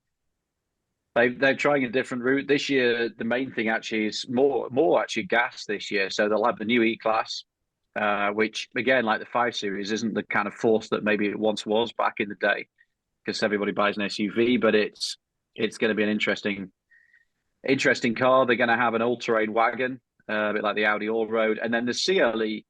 they're trying a different route this year. The main thing actually is more actually gas this year. So they'll have the new E-Class, which again, like the 5 Series, isn't the kind of force that maybe it once was back in the day, because everybody buys an SUV. But it's going to be an interesting car. They're going to have an all-terrain wagon, a bit like the Audi Allroad, and then the CLE.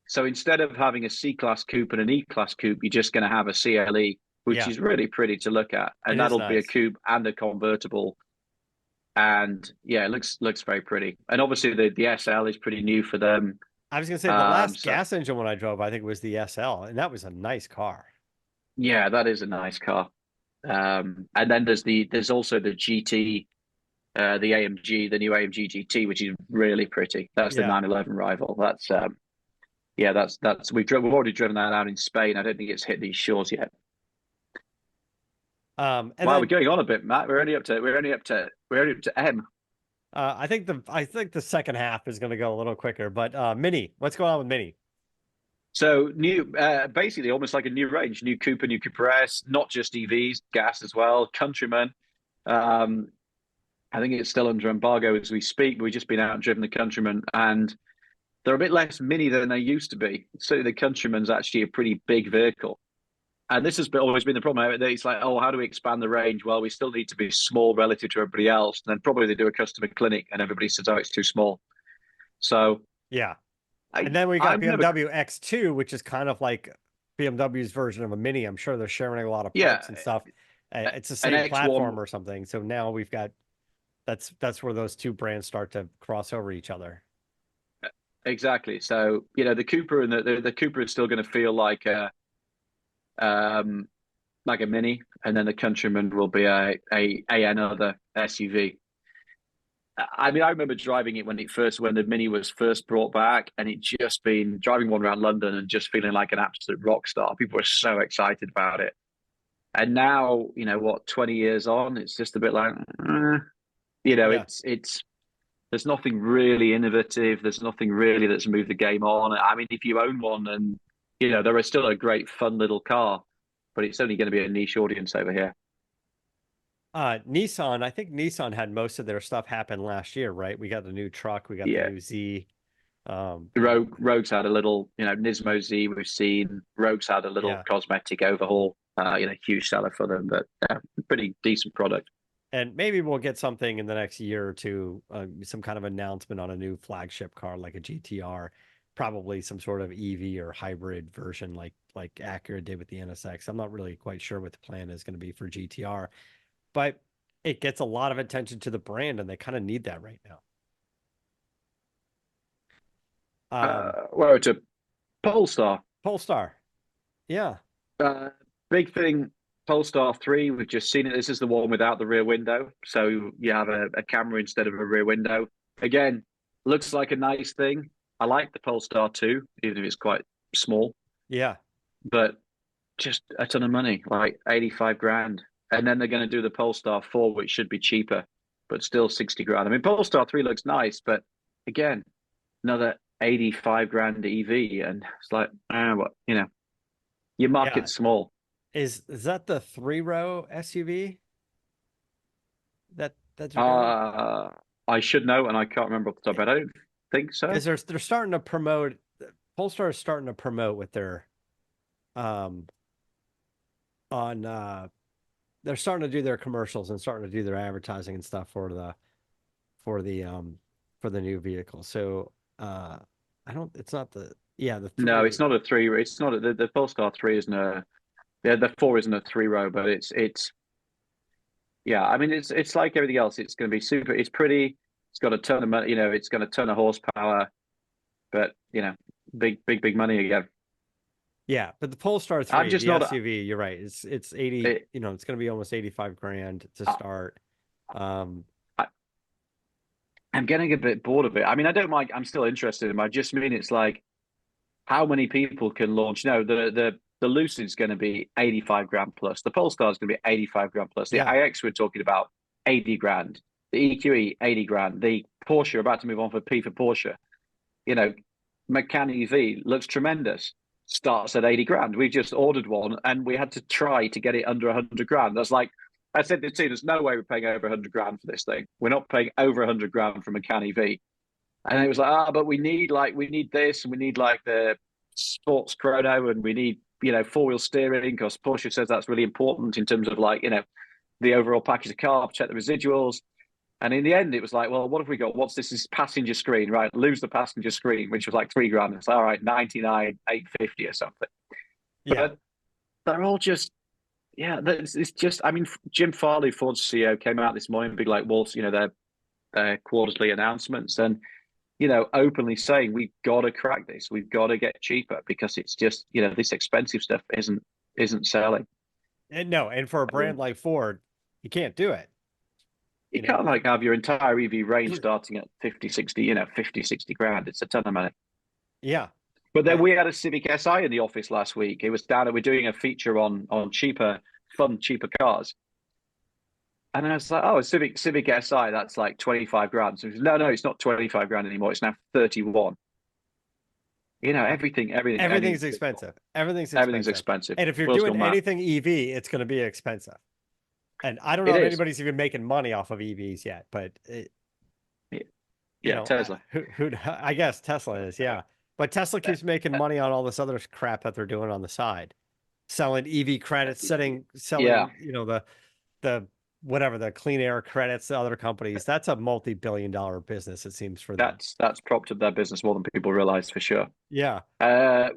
So instead of having a C-Class coupe and an E-Class coupe, you're just going to have a CLE, which yeah, is really pretty to look at, it and is that'll be a nice. coupe and a convertible. And yeah, it looks very pretty. And obviously the SL is pretty new for them. I was going to say the last So gas engine one I drove, I think was the SL, and that was a nice car. yeah, that is a nice car. And then there's also the GT, the AMG, the new AMG GT, which is really pretty. That's the Yeah. 911 rival. That's yeah, that's we've already driven that out in Spain. I don't think it's hit these shores yet. And Wow, we're then going on a bit, Matt. We're only up to M. I think the second half is going to go a little quicker, but Mini, what's going on with Mini? So new, basically almost like a new range, new Cooper, new Cooper S, not just EVs, gas as well. Countryman. Um, I think it's still under embargo as we speak. We've just been out and driven the Countryman, and they're a bit less mini than they used to be. So the Countryman's actually a pretty big vehicle. And this has always been the problem. It's like, oh, how do we expand the range? Well, we still need to be small relative to everybody else. And then probably they do a customer clinic and everybody says, oh, it's too small. So Yeah. I, And then we got I've never, BMW X2, which is kind of like BMW's version of a Mini. I'm sure they're sharing a lot of yeah, parts and stuff. It's the an same X1. platform or something. So now we've got that's where those two brands start to cross over each other. Exactly. So, the Cooper and the Cooper is still going to feel um, like a Mini, and then the Countryman will be a another SUV. I mean, I remember driving it when the Mini was first brought back, and it just been driving one around London and just feeling like an absolute rock star. People were so excited about it. And now, what, 20 years on, it's just a bit like, Yeah. it's there's nothing really innovative. There's nothing really that's moved the game on. I mean, if you own one, and there is still a great fun little car, but it's only going to be a niche audience over here. Nissan, I think Nissan had most of their stuff happen last year, right? We got the new truck, we got the Yeah, new Z. Rogue's had a little, Nismo Z we've seen. Rogue's had a little Yeah. cosmetic overhaul. Huge seller for them, but pretty decent product. And maybe we'll get something in the next year or two, some kind of announcement on a new flagship car like a GTR, probably some sort of EV or hybrid version like Acura did with the NSX. I'm not really quite sure what the plan is going to be for GTR, but it gets a lot of attention to the brand, and they kind of need that right now. Well, it's a Polestar. Polestar, yeah, Uh, Big thing, Polestar 3, we've just seen it. This is the one without the rear window. So you have a camera instead of a rear window. Again, looks like a nice thing. I like the Polestar 2, even if it's quite small, yeah, but just a ton of money, like 85 grand. And then they're going to do the Polestar 4, which should be cheaper, but still 60 grand. I mean, Polestar 3 looks nice, but again, another 85 grand EV. And it's like, what, your yeah. market's small. Is that the 3-row SUV that they're doing? Uh, I should know, and I can't remember off the top of my head. I don't think so. Because they're starting to promote. Polestar is starting to promote with their um on they're starting to do their commercials and starting to do their advertising and stuff for the um for the new vehicle. So I don't it's not the yeah, the No, it's three. not a three. It's not the Polestar 3 isn't a yeah, the 4 isn't a 3-row, but it's yeah. I mean, it's like everything else. It's going to be super. It's pretty. It's got a ton of money. It's got a ton of horsepower, but big money again. Yeah, but the Polestar I'm 3, just the not. SUV, you're right. It's 80, It, it's going to be almost 85 grand to I, start. Um I'm getting a bit bored of it. I mean, I don't mind. I'm still interested in it. I just mean it's like how many people can launch? No, the Lucid's going to be 85 grand plus. The Polestar is going to be 85 grand plus. The yeah. iX we're talking about 80 grand. The EQE 80 grand. The Porsche about to move on for P for Porsche. You know, Macan EV looks tremendous. Starts at 80 grand. We just ordered one and we had to try to get it under 100 grand. That's like I said to the team, there's no way we're paying over 100 grand for this thing. We're not paying over 100 grand for Macan EV. And it was like, but we need this, and we need like the sports chrono, and we need 4-wheel steering because Porsche says that's really important in terms of like the overall package of car. Check the residuals, and in the end, it was like, well, what have we got? What's this? Is passenger screen, right? Lose the passenger screen, which was like 3 grand. It's like, all right, 99,850 or something. Yeah. But they're all just it's just. I mean, Jim Farley, Ford's CEO, came out this morning, big like Waltz, their quarterly announcements, and openly saying we've got to crack this. We've got to get cheaper because it's just, this expensive stuff isn't selling. And no, and for a brand like Ford, you can't do it, You you know. can't like have your entire EV range starting at 50, 60, 50, 60 grand. It's a ton of money. Yeah. But then Uh, we had a Civic Si in the office last week. It was down we're doing a feature on cheaper cars. And I was like, oh, a Civic Si, that's like 25 grand. So no, it's not 25 grand anymore. It's now 31. Everything's Everything's expensive. Everything's everything's expensive. expensive. And if you're World's doing gone mad. anything EV, it's going to be expensive. And I don't know It if is. anybody's even making money off of EVs yet, but Yeah, Tesla. I guess Tesla is, yeah. But Tesla keeps making money on all this other crap that they're doing on the side, selling EV credits, Yeah, selling, the whatever the clean air credits to other companies. That's a multi-billion-dollar business, it seems, for them. that's propped up their business more than people realize for sure. Yeah.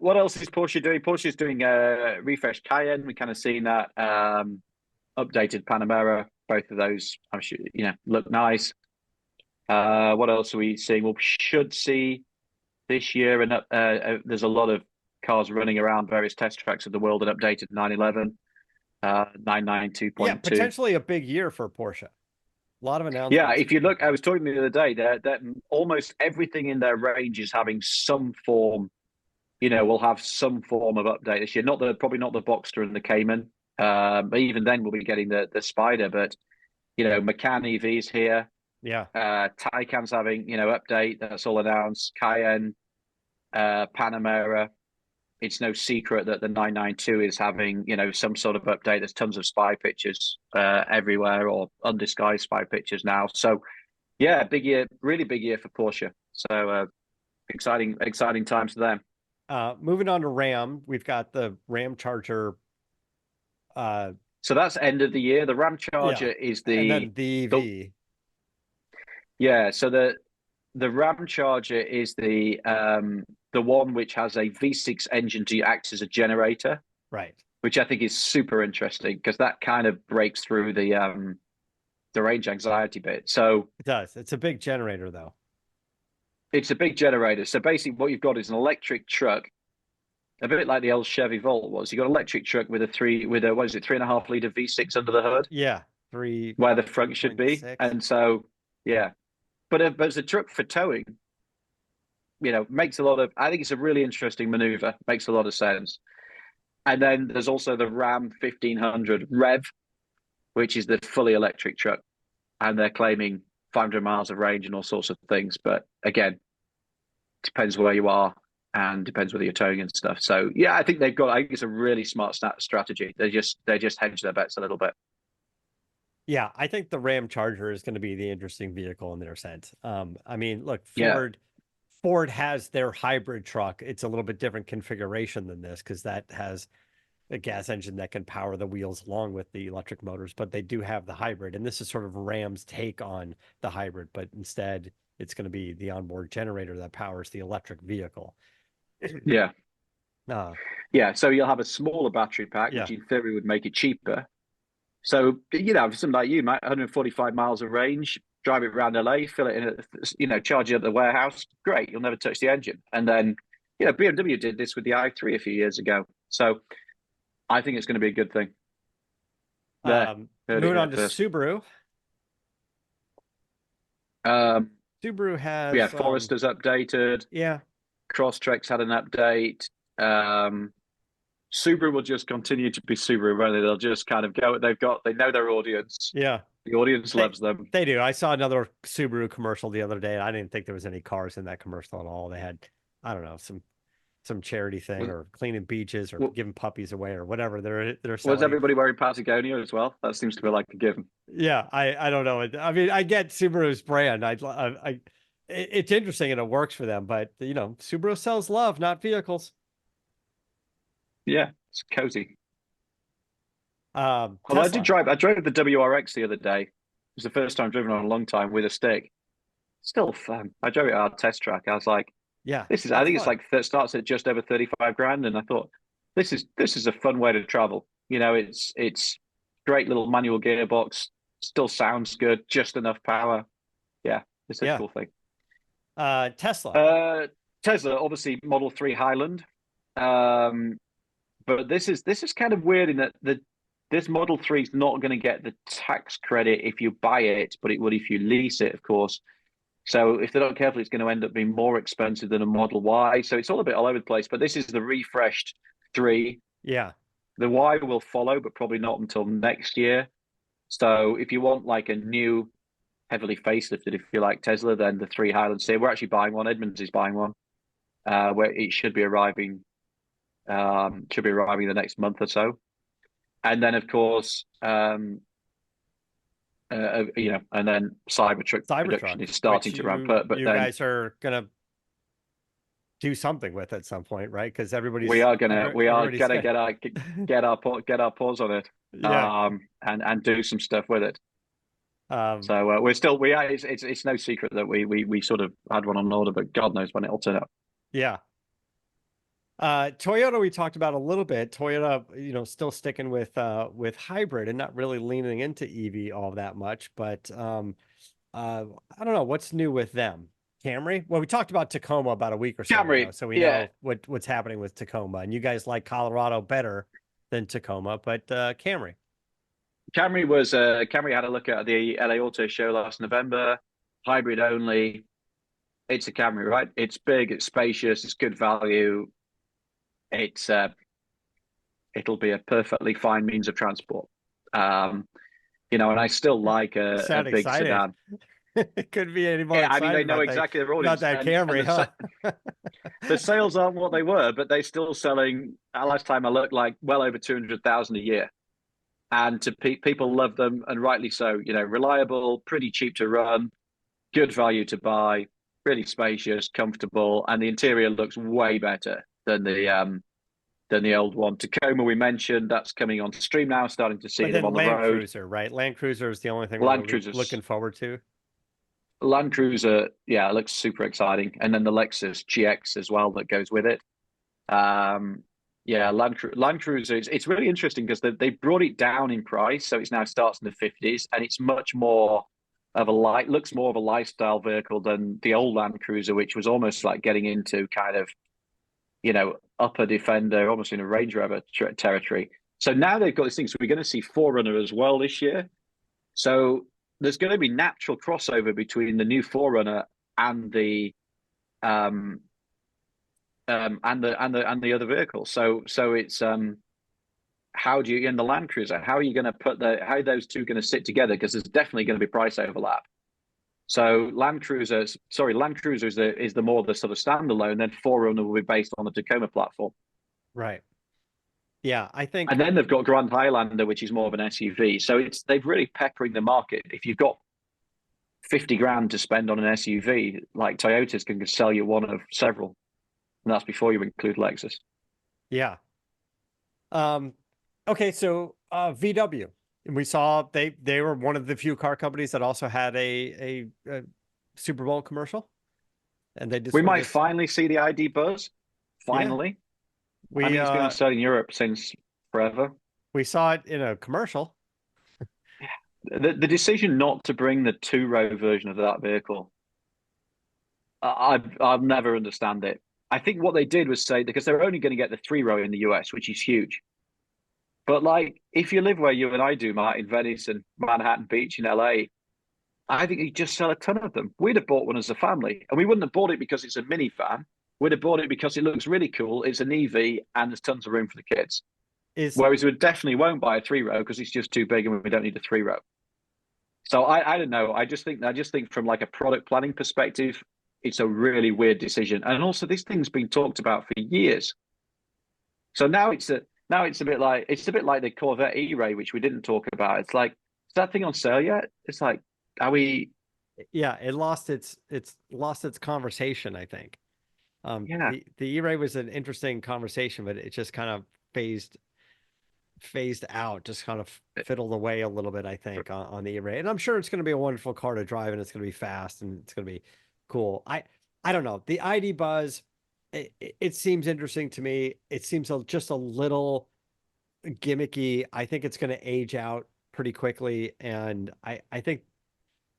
What else is Porsche doing? Porsche's doing a refreshed Cayenne. We kind of seen that updated Panamera. Both of those, I'm sure, look nice. What else are we seeing? We should see this year, and there's a lot of cars running around various test tracks of the world. An updated 911, Yeah, 992.2. potentially a big year for Porsche. A lot of Yeah, announcements. if you look, I was talking the other day that almost everything in their range is having some form. Will have some form of update this year. Probably not the Boxster and the Cayman. But even then, we'll be getting the Spider. But Macan EV's here. Yeah. Taycan's having update. That's all announced. Cayenne, Panamera. It's no secret that the 992 is having some sort of update. There's tons of spy pictures everywhere, or undisguised spy pictures now. So yeah, big year, really big year for Porsche. So exciting times for them. Moving on to Ram, we've got the Ram Charger. So that's end of the year. The Ram Yeah, Charger is and the then the the EV. yeah. So the Ram Charger is the one which has a V6 engine to act as a generator, Right. which I think is super interesting because that kind of breaks through the range anxiety bit. So It does. It's a big generator, though. it's a big generator. So basically, what you've got is an electric truck, a bit like the old Chevy Volt was. You got an electric truck with a what is it, 3.5 liter V6 under the hood, Yeah, three where the three front should point be, six. and so yeah. But as a truck for towing, makes a lot of. I think it's a really interesting maneuver. Makes a lot of sense. And then there's also the Ram 1500 Rev, which is the fully electric truck, and they're claiming 500 miles of range and all sorts of things. But again, depends where you are and depends whether you're towing and stuff. So yeah, I think I think it's a really smart strategy. They just hedge their bets a little bit. Yeah, I think the Ram Charger is going to be the interesting vehicle in their sense. I mean, look, Yeah, Ford has their hybrid truck. It's a little bit different configuration than this because that has a gas engine that can power the wheels along with the electric motors, but they do have the hybrid. And this is sort of Ram's take on the hybrid, but instead it's going to be the onboard generator that powers the electric vehicle. yeah, Uh, yeah. So you'll have a smaller battery pack, yeah. which in theory would make it cheaper. So for something like you, Matt, 145 miles of range, drive it around LA, fill it in, charge it at the warehouse. Great, you'll never touch the engine. And then, BMW did this with the i3 a few years ago. So I think it's going to be a good thing. There, heard it Moving here on to first. Subaru. Um, Subaru yeah, has, Forester's updated. yeah, Crosstrek's had an update. Subaru will just continue to be Subaru, won't they? They'll just kind of go. They know their audience. yeah. The audience They loves them. they do. I saw another Subaru commercial the other day, and I didn't think there was any cars in that commercial at all. They had, I don't know, some charity thing Was, or cleaning beaches or giving puppies away or whatever they're was selling. everybody wearing Patagonia as well? That seems to be like a given. Yeah, I don't know. I mean, I get Subaru's brand. It's interesting and it works for them, but Subaru sells love, not vehicles. Yeah, it's cozy. Although Tesla. I drove the WRX the other day. It was the first time I've driven on a long time with a stick. Still fun. I drove it on a test track. I was like, Yeah, I it's think it's fun. like starts at just over 35 grand. And I thought, this is a fun way to travel. It's great little manual gearbox, still sounds good, just enough power. Yeah, it's a Yeah. cool thing. Tesla. Uh, Tesla, obviously Model 3 Highland. Um, but this is kind of weird in that this Model 3 is not going to get the tax credit if you buy it, but it would if you lease it, of course. So if they're not careful, it's going to end up being more expensive than a Model Y. So it's all a bit all over the place. But this is the refreshed 3. Yeah. The Y will follow, but probably not until next year. So if you want like a new, heavily facelifted, if you like, Tesla, then the 3 Highlands here. We're actually buying one. Edmunds is buying one, where it should be arriving. Should be arriving the next month or so. And then, of course, and then Cybertruck Cybertruck, production is which starting to ramp up. But you then guys are gonna do something with at some point, right? Because we are everybody's gonna got, get our paws on it, yeah. and do some stuff with it. Um, So it's no secret that we sort of had one on order, but God knows when it'll turn up. yeah. Toyota, we talked about a little bit. Toyota, still sticking with hybrid and not really leaning into EV all that much. But I don't know what's new with them. Camry. Well, we talked about Tacoma about a week or so ago, Camry, so we yeah, know what's happening with Tacoma. And you guys like Colorado better than Tacoma, but Camry. Camry had a look at the LA Auto Show last November. Hybrid only. It's a Camry, right? It's big, it's spacious, it's good value. It's it'll be a perfectly fine means of transport. Um, and I still like You a sound big excited. sedan. It couldn't be any more Yeah, I mean excited they know exactly their about audience, that and Camry, huh? the sales aren't what they were, but they're still selling. Last time I looked, like well over 200,000 a year, and people love them, and rightly so. Reliable, pretty cheap to run, good value to buy, really spacious, comfortable, and the interior looks way better than the old one. Tacoma we mentioned, that's coming on stream now, starting to see But them then on the Land road. Cruiser, right? Land Cruiser is the only thing we're Land really Cruisers, looking forward to. Land Cruiser, yeah, it looks super exciting, and then the Lexus GX as well that goes with it. Um, yeah, Land Cruiser, it's really interesting because they brought it down in price, so it now starts in the 50s, and it's much more of a looks more of a lifestyle vehicle than the old Land Cruiser, which was almost like getting into kind of upper Defender, almost in a Range Rover territory. So now they've got this thing. So we're going to see Forerunner as well this year. So there's going to be natural crossover between the new Forerunner and the um and the other vehicles. So it's how do you in the Land Cruiser? How are you going to how are those two going to sit together? Because there's definitely going to be price overlap. So Land Cruiser is the more the sort of standalone. Then Forerunner will be based on the Tacoma platform. Right. Yeah, I And think then they've got Grand Highlander, which is more of an SUV. So they've really peppering the market. If you've got 50 grand to spend on an SUV, like Toyota's can sell you one of several. And that's before you include Lexus. yeah. Um, okay, so VW. And we saw they were one of the few car companies that also had a Super Bowl commercial. And they just We were might this, finally see the ID.Buzz. yeah. Finally. I We mean, it's been on uh sale in Europe since forever. we saw it in a commercial. The decision not to bring the two-row version of that vehicle, I've never understand it. I think what they did was say because they're only going to get the three-row in the US, which is huge. But like, if you live where you and I do, Matt, in Venice and Manhattan Beach in LA, I think you just sell a ton of them. We'd have bought one as a family, and we wouldn't have bought it because it's a minivan. We'd have bought it because it looks really cool. It's an EV, and there's tons of room for the kids. Is Whereas we definitely won't buy a three-row because it's just too big, and we don't need a three-row. So I don't know. I just think from like a product planning perspective, it's a really weird decision. And also, this thing's been talked about for years. So now it's a bit like the Corvette E-Ray, which we didn't talk about. It's like, is that thing on sale yet? It's like, are we? yeah, it lost its conversation, I think. Yeah, The E-Ray was an interesting conversation, but it just kind of phased out, just kind of fiddled away a little bit, I think, on the E-Ray. And I'm sure it's going to be a wonderful car to drive, and it's going to be fast, and it's going to be cool. I don't know. The ID Buzz, it seems interesting to me. It seems just a little gimmicky. I think it's going to age out pretty quickly, and I think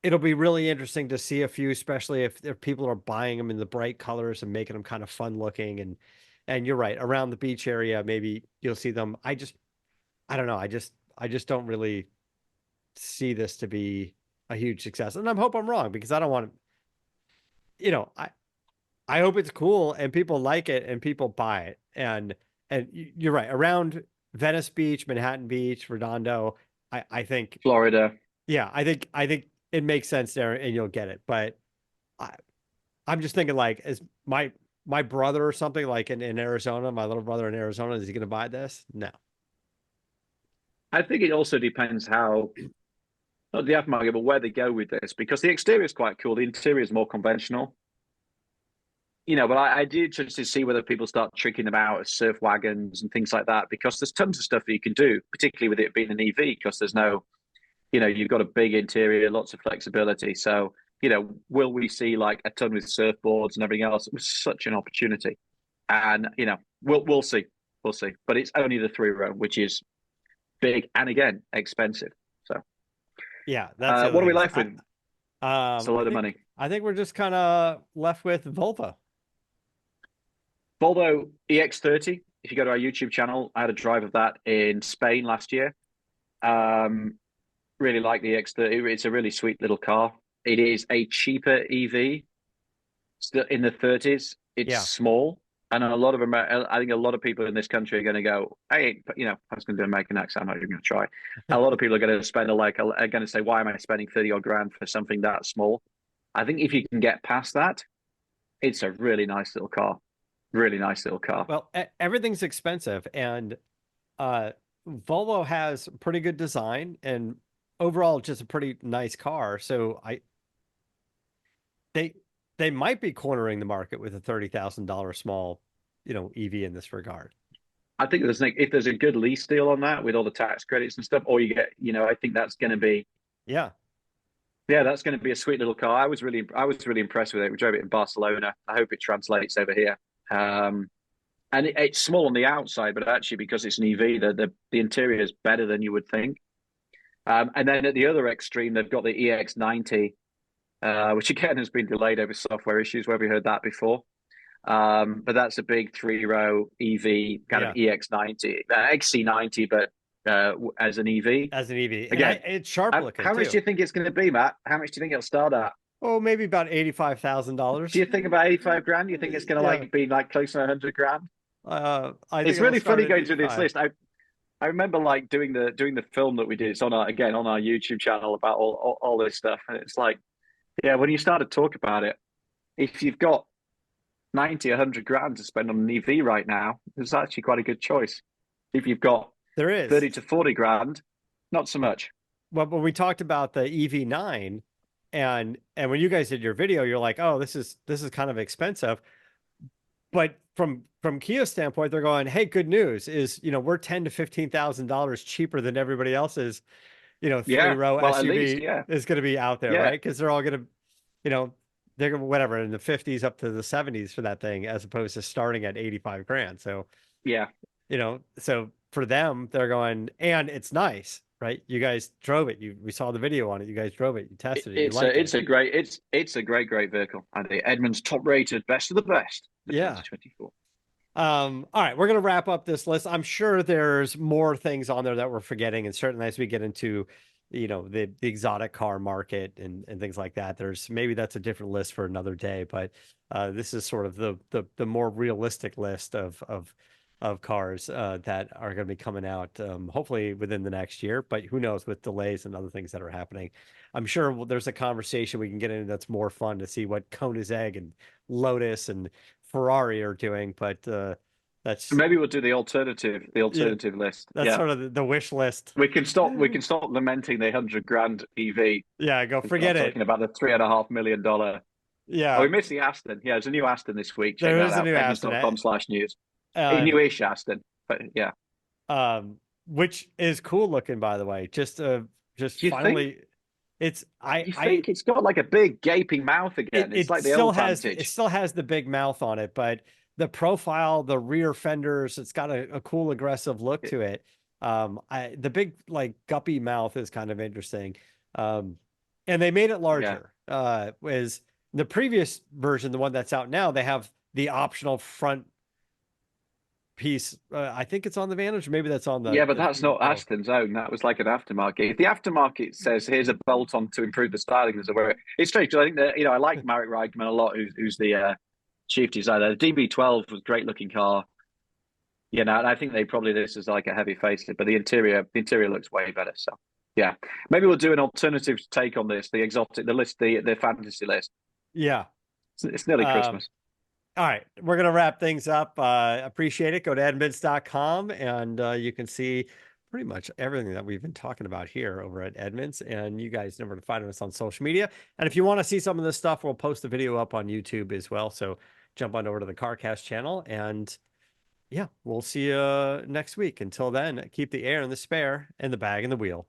it'll be really interesting to see a few, especially if people are buying them in the bright colors and making them kind of fun looking. And you're right, around the beach area, maybe you'll see them. I don't know. I just don't really see this to be a huge success. And I hope I'm wrong because I don't want to, you know, I hope it's cool and people like it and people buy it. And you're right, around Venice Beach, Manhattan Beach, Redondo, I think, Florida. yeah, I think it makes sense there and you'll get it. But I I'm just thinking like is my brother or something like in Arizona, my little brother in Arizona, is he gonna buy this? No. I think it also depends how not the aftermarket, but where they go with this, because the exterior is quite cool. The interior is more conventional. But I do interested to see whether people start tricking them out as surf wagons and things like that, because there's tons of stuff that you can do, particularly with it being an EV, because there's no, you've got a big interior, lots of flexibility. So, will we see like a ton with surfboards and everything else? It was such an opportunity. And, we'll see. We'll see. But it's only the three-row, which is big and again, expensive. So, Yeah, that's the other what are we thing. left with? It's a I lot of think money. I think we're just kind of left with Volvo. Volvo EX30. If you go to our YouTube channel, I had a drive of that in Spain last year. Um, really like the X30. It's a really sweet little car. It is a cheaper EV, still in the 30s. It's Yeah. small, and a lot of I think a lot of people in this country are going to go, "Hey, I was going to do an American accent. I'm not even going to try." A lot of people are going to spend are going to say, "Why am I spending 30 odd grand for something that small?" I think if you can get past that, it's a really nice little car. Really nice little car. Well, everything's expensive, and uh, Volvo has pretty good design and overall just a pretty nice car. So they they might be cornering the market with a $30,000 small, EV in this regard. I think if there's a good lease deal on that with all the tax credits and stuff, or you get, I think that's going to be, Yeah, yeah, that's going to be a sweet little car. I was really impressed with it. We drove it in Barcelona. I hope it translates over here. And it's small on the outside, but actually because it's an EV, the interior is better than you would think. And then at the other extreme, they've got the EX90, which again has been delayed over software issues. Where have we heard that before? But that's a big three-row EV, kind of yeah, EX90, XC90, but as an EV. as an EV, and Again, it's sharp looking how much do too. you think it's going to be, Matt? How much do you think it'll start at? Oh, maybe about Do $85,000. you think about 85 grand? Do you think it's going to Yeah, be like close to 100 grand? I think It's it'll really start funny at going through this 85. list. I remember like doing the film that we did. It's on our YouTube channel about all this stuff, and it's like, yeah, when you start to talk about it, if you've got 90, 100 grand to spend on an EV right now, it's actually quite a good choice. If you've got There is. 30 to 40 grand, not so much. Well, when we talked about the EV9, and when you guys did your video, you're like, "Oh, this is kind of expensive." But from Kia's standpoint, they're going, "Hey, good news is, we're 10 to $15,000 cheaper than everybody else's, three Yeah. row Well, at least, SUV yeah. is going to be out there, Yeah. right? Because they're all going to, you know, they're gonna whatever in the 50s up to the 70s for that thing, as opposed to starting at 85 grand. So, Yeah. so for them, they're going, and it's nice, right? You guys drove it. We saw the video on it. You guys drove it. You tested it. You like it. It's a great vehicle. And the Edmunds top rated best of the best for Yeah. 2024. All right, we're gonna wrap up this list. I'm sure there's more things on there that we're forgetting, and certainly as we get into, the exotic car market and things like that, maybe that's a different list for another day. But this is sort of the more realistic list of cars that are going to be coming out, hopefully within the next year. But who knows with delays and other things that are happening. I'm sure there's a conversation we can get into that's more fun to see what Koenigsegg and Lotus and Ferrari are doing, but that's Maybe we'll do the yeah, alternative list. that's Yeah. sort of the wish list. We can stop lamenting the 100 grand EV Yeah, go and start forget it. talking about the $3.5 million. Oh, Yeah, we missed the Aston. Yeah, there's a new Aston this week. Check there that is a out. new Aston, Edmunds.com/news. A and newish Aston. But yeah. which is cool looking, by the way. Just Do you think finally, it's you think it's got like a big gaping mouth again? It's like the still old has it Vantage. still has the big mouth on it, but the profile, the rear fenders, it's got a cool aggressive look to it. The big like guppy mouth is kind of interesting. And they made it Yeah. larger. Was the previous version, the one that's out now, they have the optional front piece. I think it's on the Vantage, or maybe that's on Yeah, but the that's not Pro. Aston's own. That was like an aftermarket. If the aftermarket says here's a bolt on to improve the styling, there's a way. It's strange because I think that I like Marek Reitman a lot, who's the chief designer. The DB12 was a great looking car. And I think they probably this is like a heavy facelift, but the interior looks way better. So yeah, maybe we'll do an alternative take on this, the exotic, the list, the fantasy list. Yeah. It's nearly Um, Christmas. all right, we're gonna wrap things up. Appreciate it. Go to edmunds.com and you can see pretty much everything that we've been talking about here over at Edmunds. And you guys know where to find us on social media. And if you want to see some of this stuff, we'll post the video up on YouTube as well. So jump on over to the CarCast channel, and yeah, we'll see you next week. Until then, keep the air in the spare and the bag in the wheel.